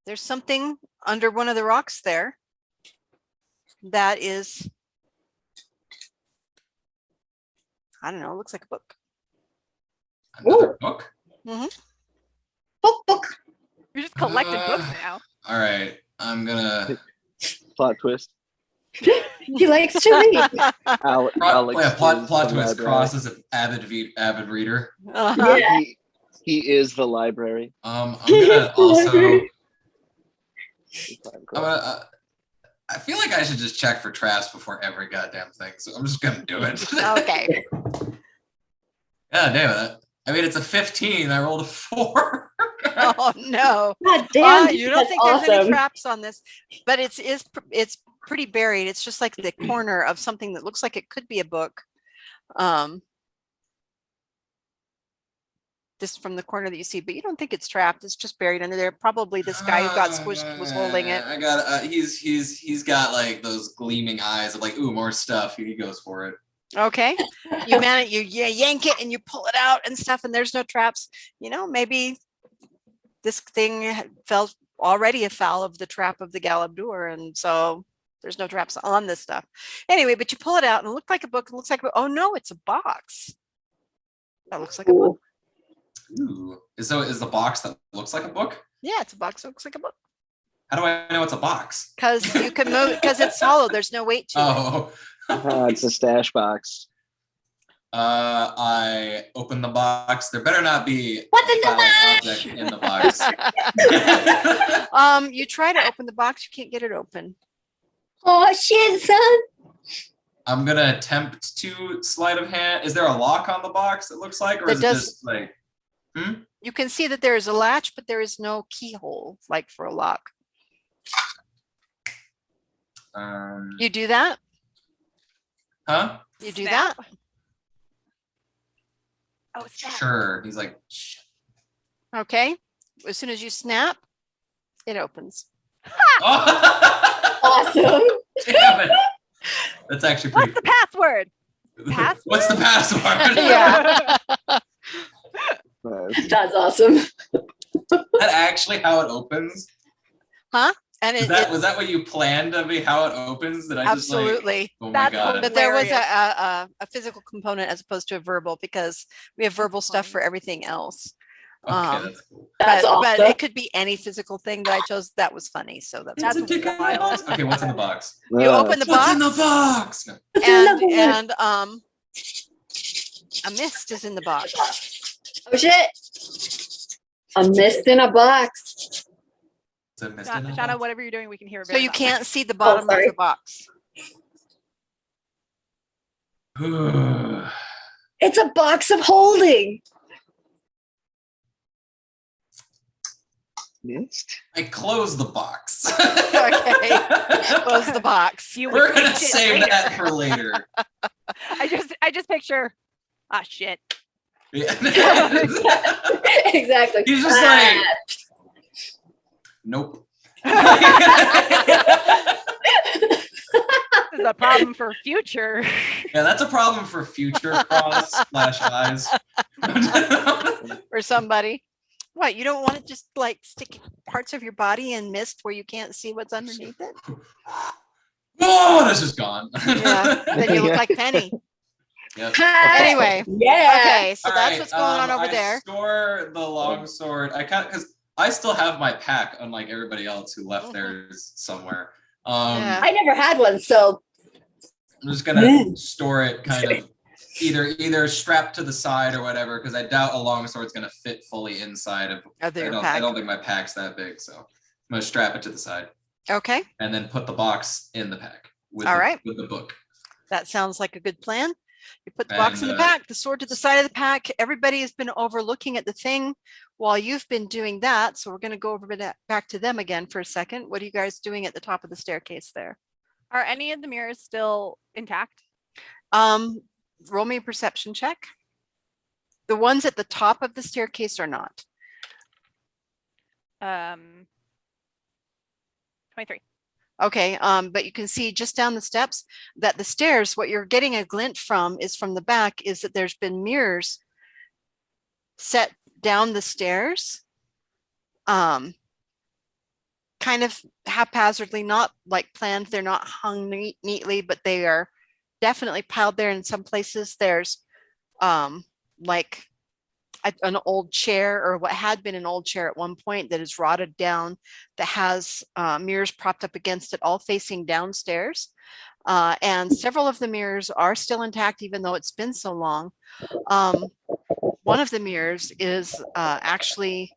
There's something under one of the rocks there that is, I don't know, it looks like a book. Another book. Book. You're just collecting books now. All right, I'm gonna. Plot twist. He likes to read. Alex Plot is the twist. library. Cross is an avid reader. Uh-huh. Yeah. He is the library. I'm gonna also. He's fine, I'm Cross. gonna, I feel like I should just check for traps before every goddamn thing, so I'm just gonna do it. Okay. Yeah, damn it. I mean, it's a 15. I rolled a 4. Oh no. God damn. You don't that's think there's any awesome. traps on this, but it's pretty buried. It's just like the corner of something that looks like it could be a book. Just from the corner that you see, but you don't think it's trapped. It's just buried under there. Probably this guy who got squished was holding it. I got. He's got like those gleaming eyes of like, ooh, more stuff. He goes for it. Okay. You yank it and you pull it out and stuff, and there's no traps. Maybe this thing fell already afoul of the trap of the Galabdur, and so there's no traps on this stuff. Anyway, but you pull it out and it looked like a book. It looks like oh no, it's a box. That looks like a book. Ooh. Is the box that looks like a book? Yeah, it's a box that looks like a book. How do I know it's a box? Because you can move because it's hollow. There's no weight to it. Oh, It's a stash box. I open the box. There better not be What's in the a phallic box? object in the box. You try to open the box, you can't get it open. Oh shit, son. I'm gonna attempt to sleight of hand. Is there a lock on the box? It looks like, or There is it does- just like? You can see that there is a latch, but there is no keyhole like for a lock. You do that? Huh? You do Snap. that? Oh, snap. Sure. He's like, "Shh." Okay. As soon as you snap, it opens. Oh! Awesome. Damn it. That's actually pretty. What's the password? cool. What's the password? Yeah. That's awesome. Is that actually how it opens? And Was that what you planned to be how it opens? Did I just like? absolutely. Oh my That's god. But there was Hilarious. a physical component as opposed to a verbal because we have verbal stuff funny. for everything else. Okay, that's cool. That's but awesome. it could be any physical thing that I chose. That was funny. So that's It's a That's dick in the wild. box. Okay, what's in the box? you open the What's box in the box? No. and a mist is in the box. Oh shit. A mist in a box. It's a mist in the Shauna, box. whatever you're doing, we can hear it. So very you loud. can't see the bottom of sorry. the box. It's a box of holding. Missed? I close the box. Okay. Close the box. You We're would gonna fix it save later. that for later. I just picture. Ah, shit. Yeah. Exactly. He's just like, nope. This is a problem for future. Yeah, that's a problem for future cross slash eyes. For somebody. What, you don't want to just like stick parts of your body in mist where you can't see what's underneath it? Oh, this is gone. Yeah. Then you look like Penny. Yep. Anyway. Yeah. Okay, so All that's right, what's going on over I there. store the longsword. I can't because I still have my pack, unlike everybody else who left theirs somewhere. Yeah. I never had one, so I'm just gonna store it kind of either strapped to the side or whatever, because I doubt a longsword's gonna fit fully inside of. Of I your don't pack. think my pack's that big, so I'm gonna strap it to the side Okay, and then put the box in the pack with All the, right. with the book. that sounds like a good plan. You put the box in And, the pack, the sword to the side of the pack. Everybody has been over looking at the thing while you've been doing that. So we're going to go over back to them again for a second. What are you guys doing at the top of the staircase there? Are any of the mirrors still intact? Roll me a perception check. The ones at the top of the staircase are not. 23. Okay, but you can see just down the steps that the stairs, what you're getting a glint from is from the back is that there's been mirrors set down the stairs. Kind of haphazardly, not like planned. They're not hung neatly, but they are definitely piled there. In some places there's like an old chair or what had been an old chair at one point that is rotted down that has mirrors propped up against it, all facing downstairs. And several of the mirrors are still intact, even though it's been so long. One of the mirrors is actually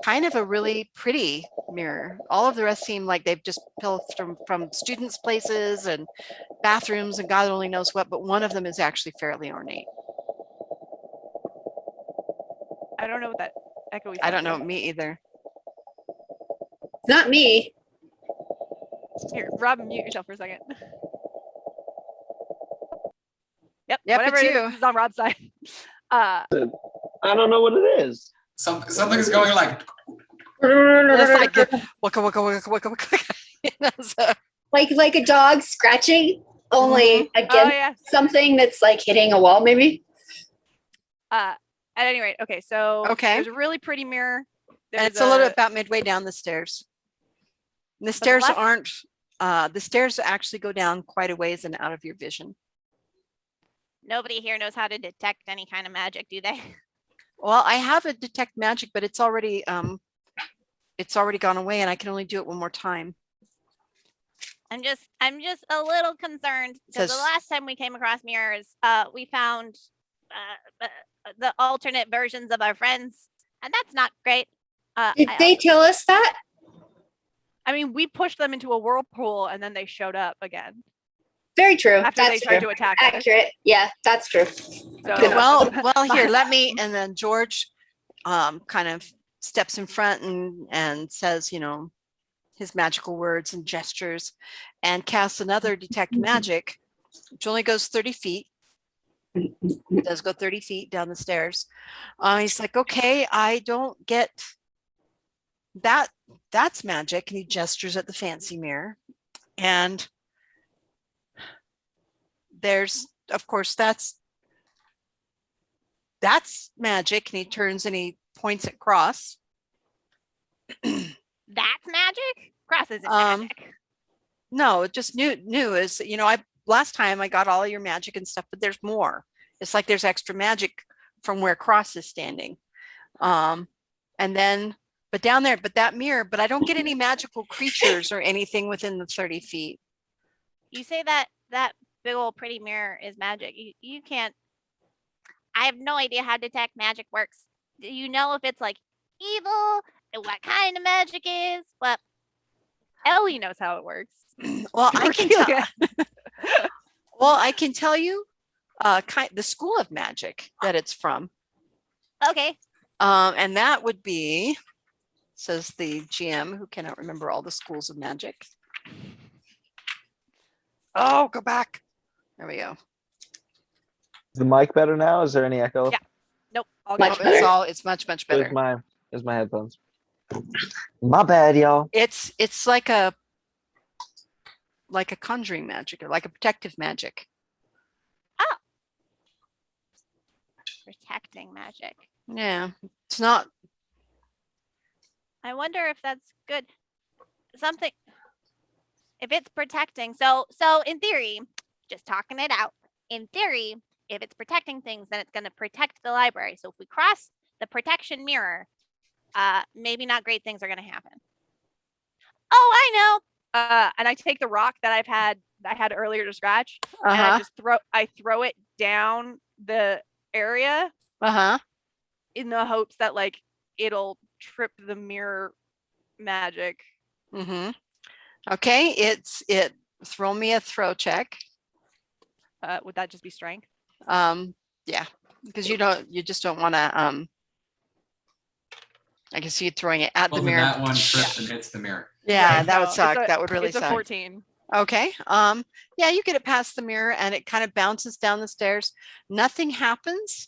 kind of a really pretty mirror. All of the rest seem like they've just pulled from students' places and bathrooms and God only knows what, but one of them is actually fairly ornate. I don't know what that echoey. I don't sound know, is. me either. not me. Here, Rob, mute yourself for a second. Yep, Yep, whatever it's it you. is on Rob's side. I don't know what it is. Something's going like. It's like wicka, wicka, wicka, wicka, wicka. You know, so- like a dog scratching, only Oh against yeah. something that's like hitting a wall, maybe. At any rate, okay. So Okay. there's a really pretty mirror. and There's it's a little about midway down the stairs. And the stairs left- aren't, the stairs actually go down quite a ways and out of your vision. Nobody here knows how to detect any kind of magic, do they? Well, I have a detect magic, but it's already gone away and I can only do it one more time. I'm just a little concerned because the Says- last time we came across mirrors, we found the alternate versions of our friends, and that's not great. Did they tell us that? I mean, we pushed them into a whirlpool and then they showed up again Very true. after they That's tried true. to attack us. Accurate. Yeah, that's true. So, Okay, well, here, let me, and then George kind of steps in front and says, you know, his magical words and gestures and casts another detect magic, which only goes 30 feet. It does go 30 feet down the stairs. He's like, okay, I don't get that. That's magic. And he gestures at the fancy mirror. And there's, of course, that's magic. And he turns and he points at Cross. That's magic. Cross isn't Um, magic. No, just new is, you know, last time I got all of your magic and stuff, but there's more. It's like there's extra magic from where Cross is standing. And then, but down there, but that mirror, but I don't get any magical creatures or anything within the 30 feet. You say that big old pretty mirror is magic. You can't. I have no idea how detect magic works. Do you know if it's like evil and what kind of magic is? What? Ellie knows how it works. Well, I can tell, Cordelia. well, I can tell you the school of magic that it's from. Okay. And that would be, says the GM, who cannot remember all the schools of magic. Oh, go back. There we go. Is the mic better now? Is there any echo? Yeah. Nope. All Much good. better. It's much There's better. my headphones. My bad, y'all. It's like a conjuring magic or like a protective magic. Protecting magic. Yeah, it's not. I wonder if that's good. Something. If it's protecting, so in theory, just talking it out. In theory, if it's protecting things, then it's going to protect the library. So if we cross the protection mirror, maybe not great things are going to happen. Oh, I know. And I take the rock that I had earlier to scratch, and I just throw it down the area in the hopes that like it'll trip the mirror magic. Mm-hmm. Okay, throw me a throw check. Would that just be strength? Yeah, because you just don't want to. I can see you throwing it at Well, the then mirror. that one trips and hits the mirror. Yeah, Right, that would no, suck. it's a- That would really It's a suck. 14. Okay. Yeah, you get it past the mirror and it kind of bounces down the stairs. Nothing happens,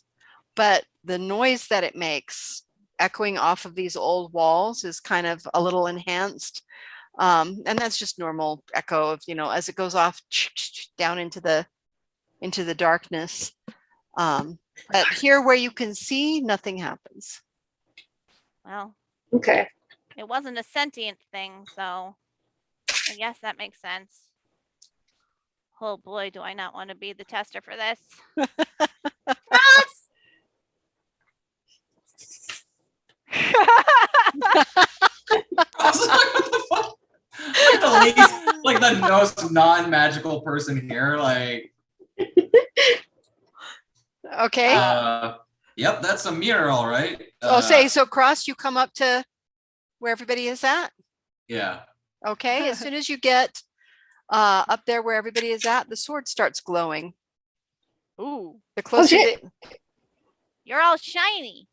but the noise that it makes echoing off of these old walls is kind of a little enhanced. And that's just normal echo of, you know, as it goes off down into the darkness. But here where you can see, nothing happens. Well, Okay. it wasn't a sentient thing, so I guess that makes sense. Oh boy, do I not want to be the tester for this. I was like, what the fuck? Like the least, like the most non-magical person here. Like, Okay. yep, that's a mirror, all right. So Cross, you come up to where everybody is at. Yeah. Okay, as soon as you get up there where everybody is at, the sword starts glowing. Ooh. The closer shit. You're all shiny.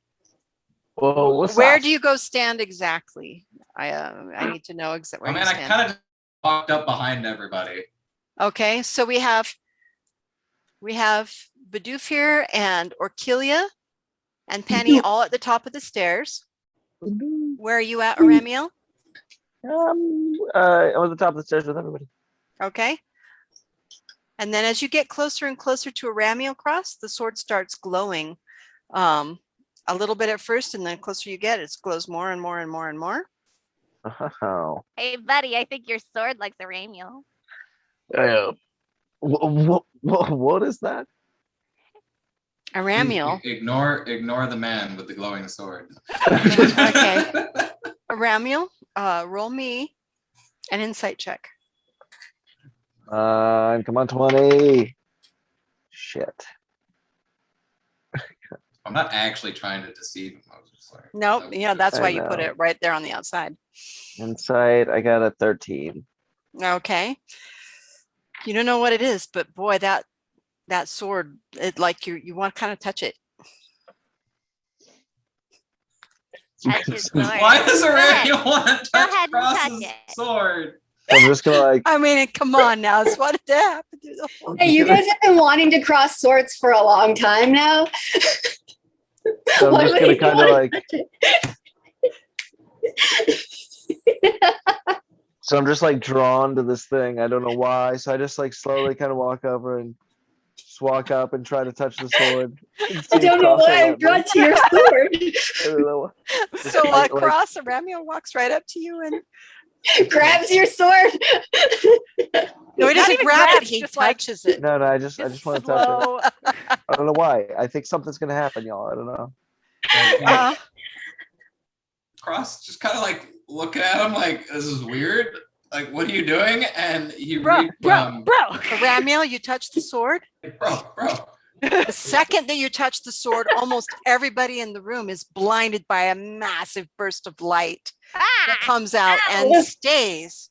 Whoa, what's where up? do you go stand exactly? I need to know exactly I where mean, you I stand. kind of walked up behind everybody. Okay, so we have Bidoof here and Orkilia and Penny all at the top of the stairs. Where are you at, Aramiel? I was at the top of the stairs with everybody. Okay. And then as you get closer and closer to Aramiel Cross, the sword starts glowing a little bit at first, and then the closer you get, it glows more and more and more and more. Oh. Hey, buddy, I think your sword likes a Ramiel. What is that? Aramiel. Ignore the man with the glowing sword. Okay. Aramiel, roll me an insight check. Come on, 20. Shit. I'm not actually trying to deceive him. I was just like, Nope. that was Yeah, just- that's I why you put know. it right there on the outside. Insight, I got a 13. Okay. You don't know what it is, but boy, that sword, it like you want to kind of touch it. Touch his sword. Why does Go ahead. Aurelian want to Go touch ahead and touch Cross's it. sword? I'm just gonna like, I mean, come on now. It's what did happen through the whole Hey, you guys have been wanting to cross swords for a long time now. I'm Why just would gonna you kind of wanna like, touch it? so I'm just like drawn to this thing. I don't know why. So I just like slowly kind of walk over and just walk up and try to touch the sword. and see I if don't know Cross will why I'm let me. drawn to your sword. I don't know. So Like- Cross, Ramio walks right up to you and Grabs your sword. no, he doesn't even grab it. grabs, He just like- touches it. No, I just want to touch it. slow. I don't know why. I think something's gonna happen, y'all. I don't know. And Uh, Cross just kind of like looking at him like, this is weird. Like, what are you doing? And he Bro, bro. Ramiel, you touch the sword. bro. The second that you touch the sword, almost everybody in the room is blinded by a massive burst of light that Ah! comes out Ow. and stays.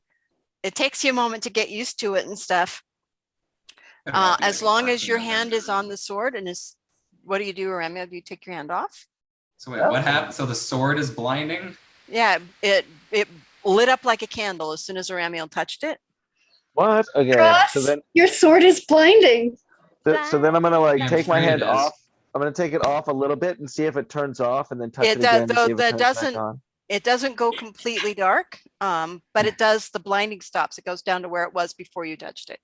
It takes you a moment to get used to it and stuff. As long as your hand is on the sword and is, what do you do, Ramiel? Do you take your hand off? So wait, what happened? So the sword is blinding? Yeah, it lit up like a candle as soon as Ramiel touched it. What? Okay. Cross, So then, your sword is blinding. so then I'm gonna like Damn take my straight hand it is. off. I'm gonna take it off a little bit and see if it turns off, and then touch It it does- again to though see if that it turns doesn't- back on. It doesn't go completely dark, but it does, the blinding stops. It goes down to where it was before you touched it.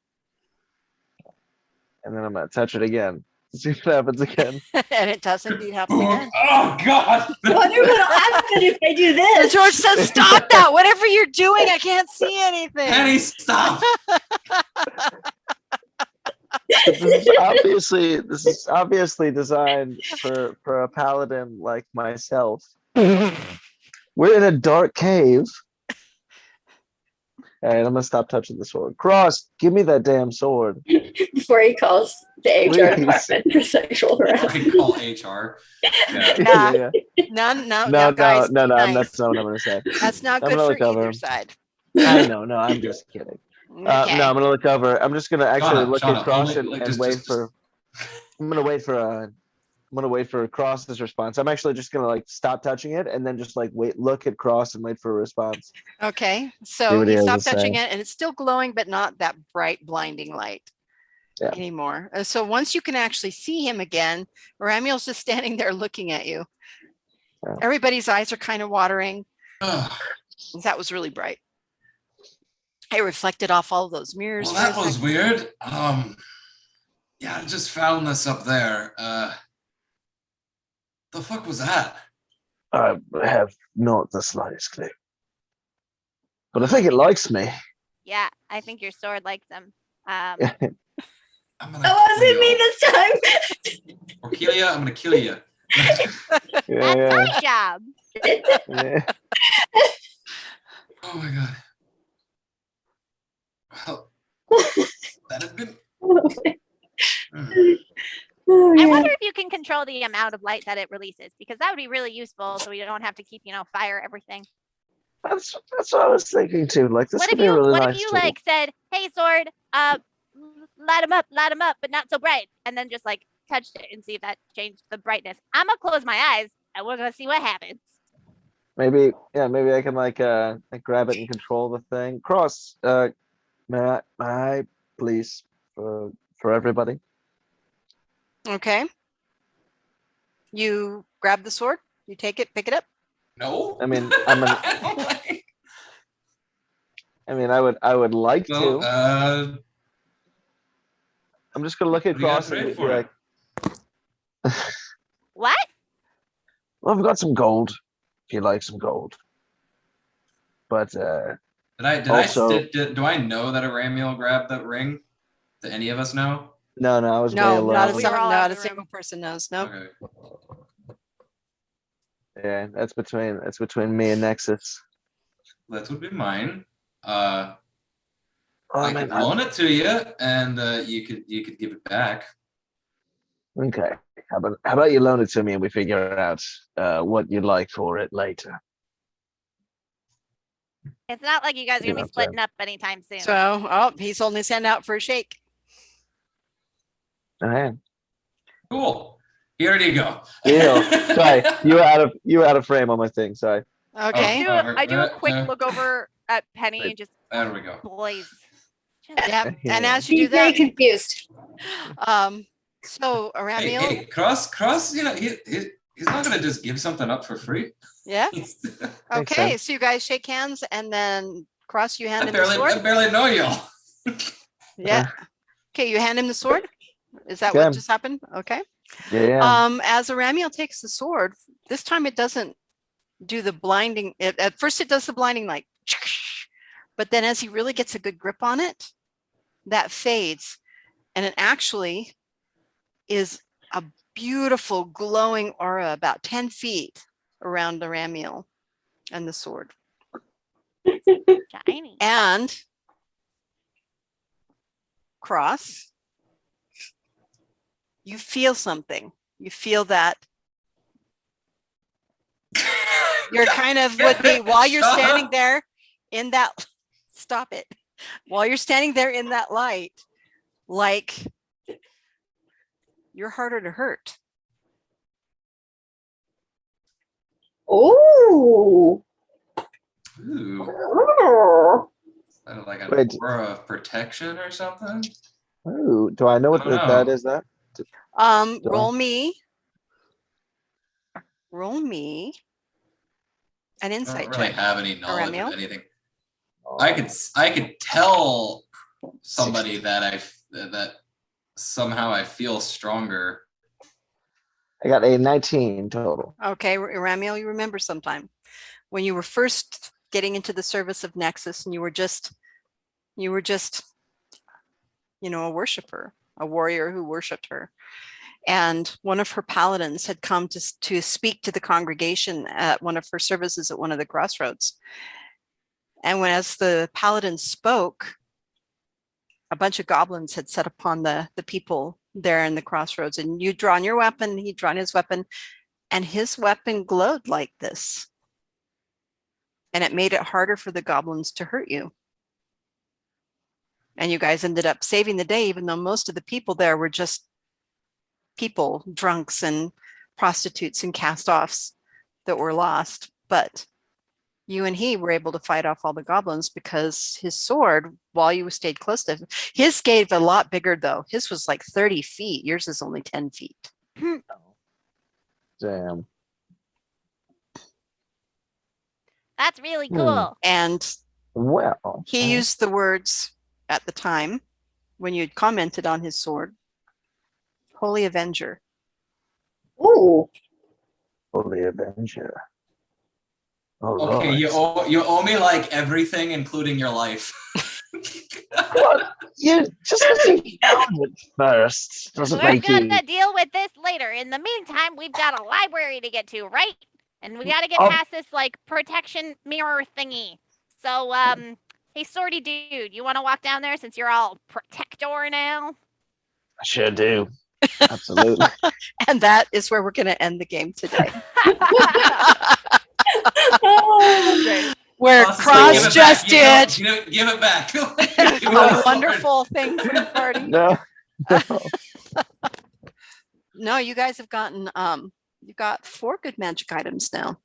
And then I'm gonna touch it again. See what happens again. And it does indeed happen again. Oh God! I wonder what'll happen if I do And this. George says, stop that, whatever you're doing, I can't see anything. Penny, stop! This is obviously designed for a paladin like myself. We're in a dark cave. All right, I'm gonna stop touching the sword. Cross, give me that damn sword. Before he calls the HR Please. department for sexual harassment. I call HR. Yeah. Nah. Yeah. No, guys, No, be that's nice. not what I'm gonna say. That's not I'm good gonna for look over either him. side. I know, no, I'm just kidding. Okay. No, I'm gonna look over. I'm just gonna actually look Shauna, at Cross only, like, and just- wait just- for. I'm gonna wait for Cross's response. I'm actually just gonna like stop touching it and then just like look at Cross and wait for a response. Okay, See so what he you has stop to touching say. it and it's still glowing, but not that bright blinding light Yeah. anymore. So once you can actually see him again, Ramiel's just standing there looking at you. Yeah. Everybody's eyes are kind of watering. Ugh. That was really bright. It reflected off all those mirrors. Well, for a that was second. weird. Yeah, I just found this up there. The fuck was that? I have not the slightest clue. But I think it likes me. Yeah, I think your sword likes him. I'm gonna That kill wasn't you. me this time. Orkelia, I'm gonna kill you. That's Yeah, my job. yeah. Oh my God. Well, that had been. Oh, I yeah. wonder if you can control the amount of light that it releases, because that would be really useful so we don't have to keep, fire everything. That's what I was thinking too. Like this What could if be a you really what nice if you tool. like said, "Hey sword, light them up, but not so bright," and then just like touched it and see if that changed the brightness. I'm gonna close my eyes and we're gonna see what happens. Maybe I can like grab it and control the thing. Cross, may I please for everybody? Okay. You grab the sword, you take it, pick it up. No. I mean, I would like Well, to. I'm just gonna look at what do you got Cross to and trade be for like, it? What? well, I've got some gold. If you like some gold. But also- Do I know that Ramiel grabbed that ring? Do any of us know? no, I was way No, alone. not a, We were all out not of a the single room. person knows. No. Okay. Yeah, that's between me and Nexus. That would be mine. I could loan it to you, and you could give it back. Okay. How about you loan it to me and we figure out what you'd like for it later. It's not like you guys are gonna be splitting up anytime soon. So, oh, he's holding his hand out for a shake. Alright. Cool. Here you go. Deal. Sorry, you were out of frame on my thing. Sorry. Okay. I do a quick look over at Penny and just, There we go. Boys. Yeah. And as you He's do very that, confused. so Hey, Aramiel, hey, Cross, you know, he's not gonna just give something up for free. yeah. Makes Okay, sense. so you guys shake hands, and then Cross, you hand I him the sword. barely know y'all. Yeah. Okay, you hand him the sword. Is that Okay. what just happened? Okay. Yeah. As Aramiel takes the sword, this time it doesn't do the blinding. At first, it does the blinding light, but then as he really gets a good grip on it, that fades, and it actually is a beautiful glowing aura about 10 feet around Aramiel and the sword. Shiny. And Cross, you feel something. You feel that you're kind of would be while you're Shut standing up. there in that, stop it. While you're standing there in that light, like you're harder to hurt. Ooh. Ooh, like an Wait. aura of protection or something. Ooh, do I know what I don't that know. is? That Roll me an I insight don't really check. have any knowledge Aramiel? of anything. I could tell somebody that that somehow I feel stronger. I got a 19 total. Okay, Aramiel, you remember sometime when you were first getting into the service of Nexus, and you were just, you know, a worshiper, a warrior who worshipped her. And one of her paladins had come to speak to the congregation at one of her services at one of the crossroads. And as the paladin spoke, a bunch of goblins had set upon the people there in the crossroads, and you'd drawn your weapon, he'd drawn his weapon, and his weapon glowed like this. And it made it harder for the goblins to hurt you. And you guys ended up saving the day, even though most of the people there were just people, drunks and prostitutes and cast-offs that were lost. But you and he were able to fight off all the goblins because his sword, while you stayed close to him, his gave a lot bigger though. His was like 30 feet. Yours is only 10 feet. Damn. That's really Hmm. cool. And Well. he used the words at the time when you'd commented on his sword, Holy Avenger. Ooh. Holy Avenger. All Okay, right. you owe me like everything, including your life. What? You just because you found it first doesn't We're make you. gonna deal with this later. In the meantime, we've got a library to get to, right? And we gotta get Oh. past this like protection mirror thingy. So, hey, Swordy dude, you want to walk down there since you're all protector now? I sure do. Absolutely. And that is where we're going to end the game today. Great. Where Boss is like, Cross "Give it just back, did give it back. Give a me the sword." wonderful thing for the party. No. No, you guys have gotten, you've got 4 good magic items now.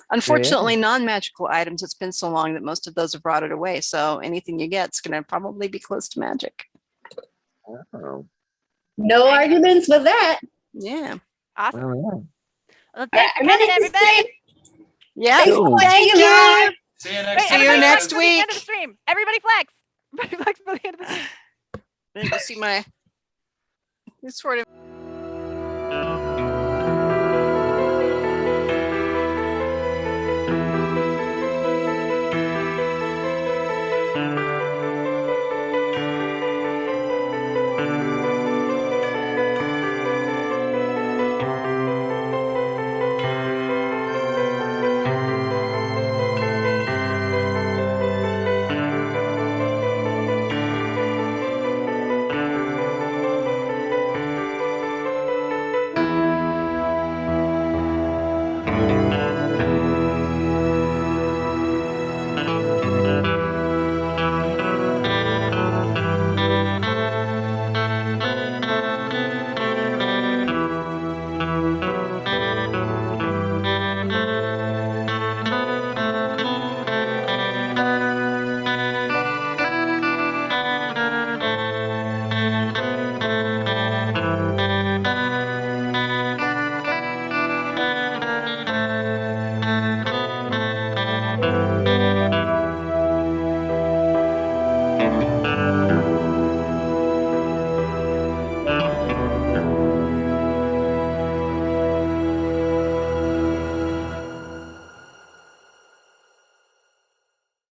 Unfortunately, non-magical items, it's been so long that most of those have rotted away. So anything you get is going to probably be close to magic. Oh. No arguments with that. Yeah. Awesome. Well, yeah. Well, Yeah, thanks for I'm coming, ready to everybody. say Yeah. thanks for Cool. watching, Thank guys. you. See you next Wait, time. See you everybody next flex for the end of week. the stream. Everybody flex. Everybody flex for the end of the stream. Let me go see my. This sort of.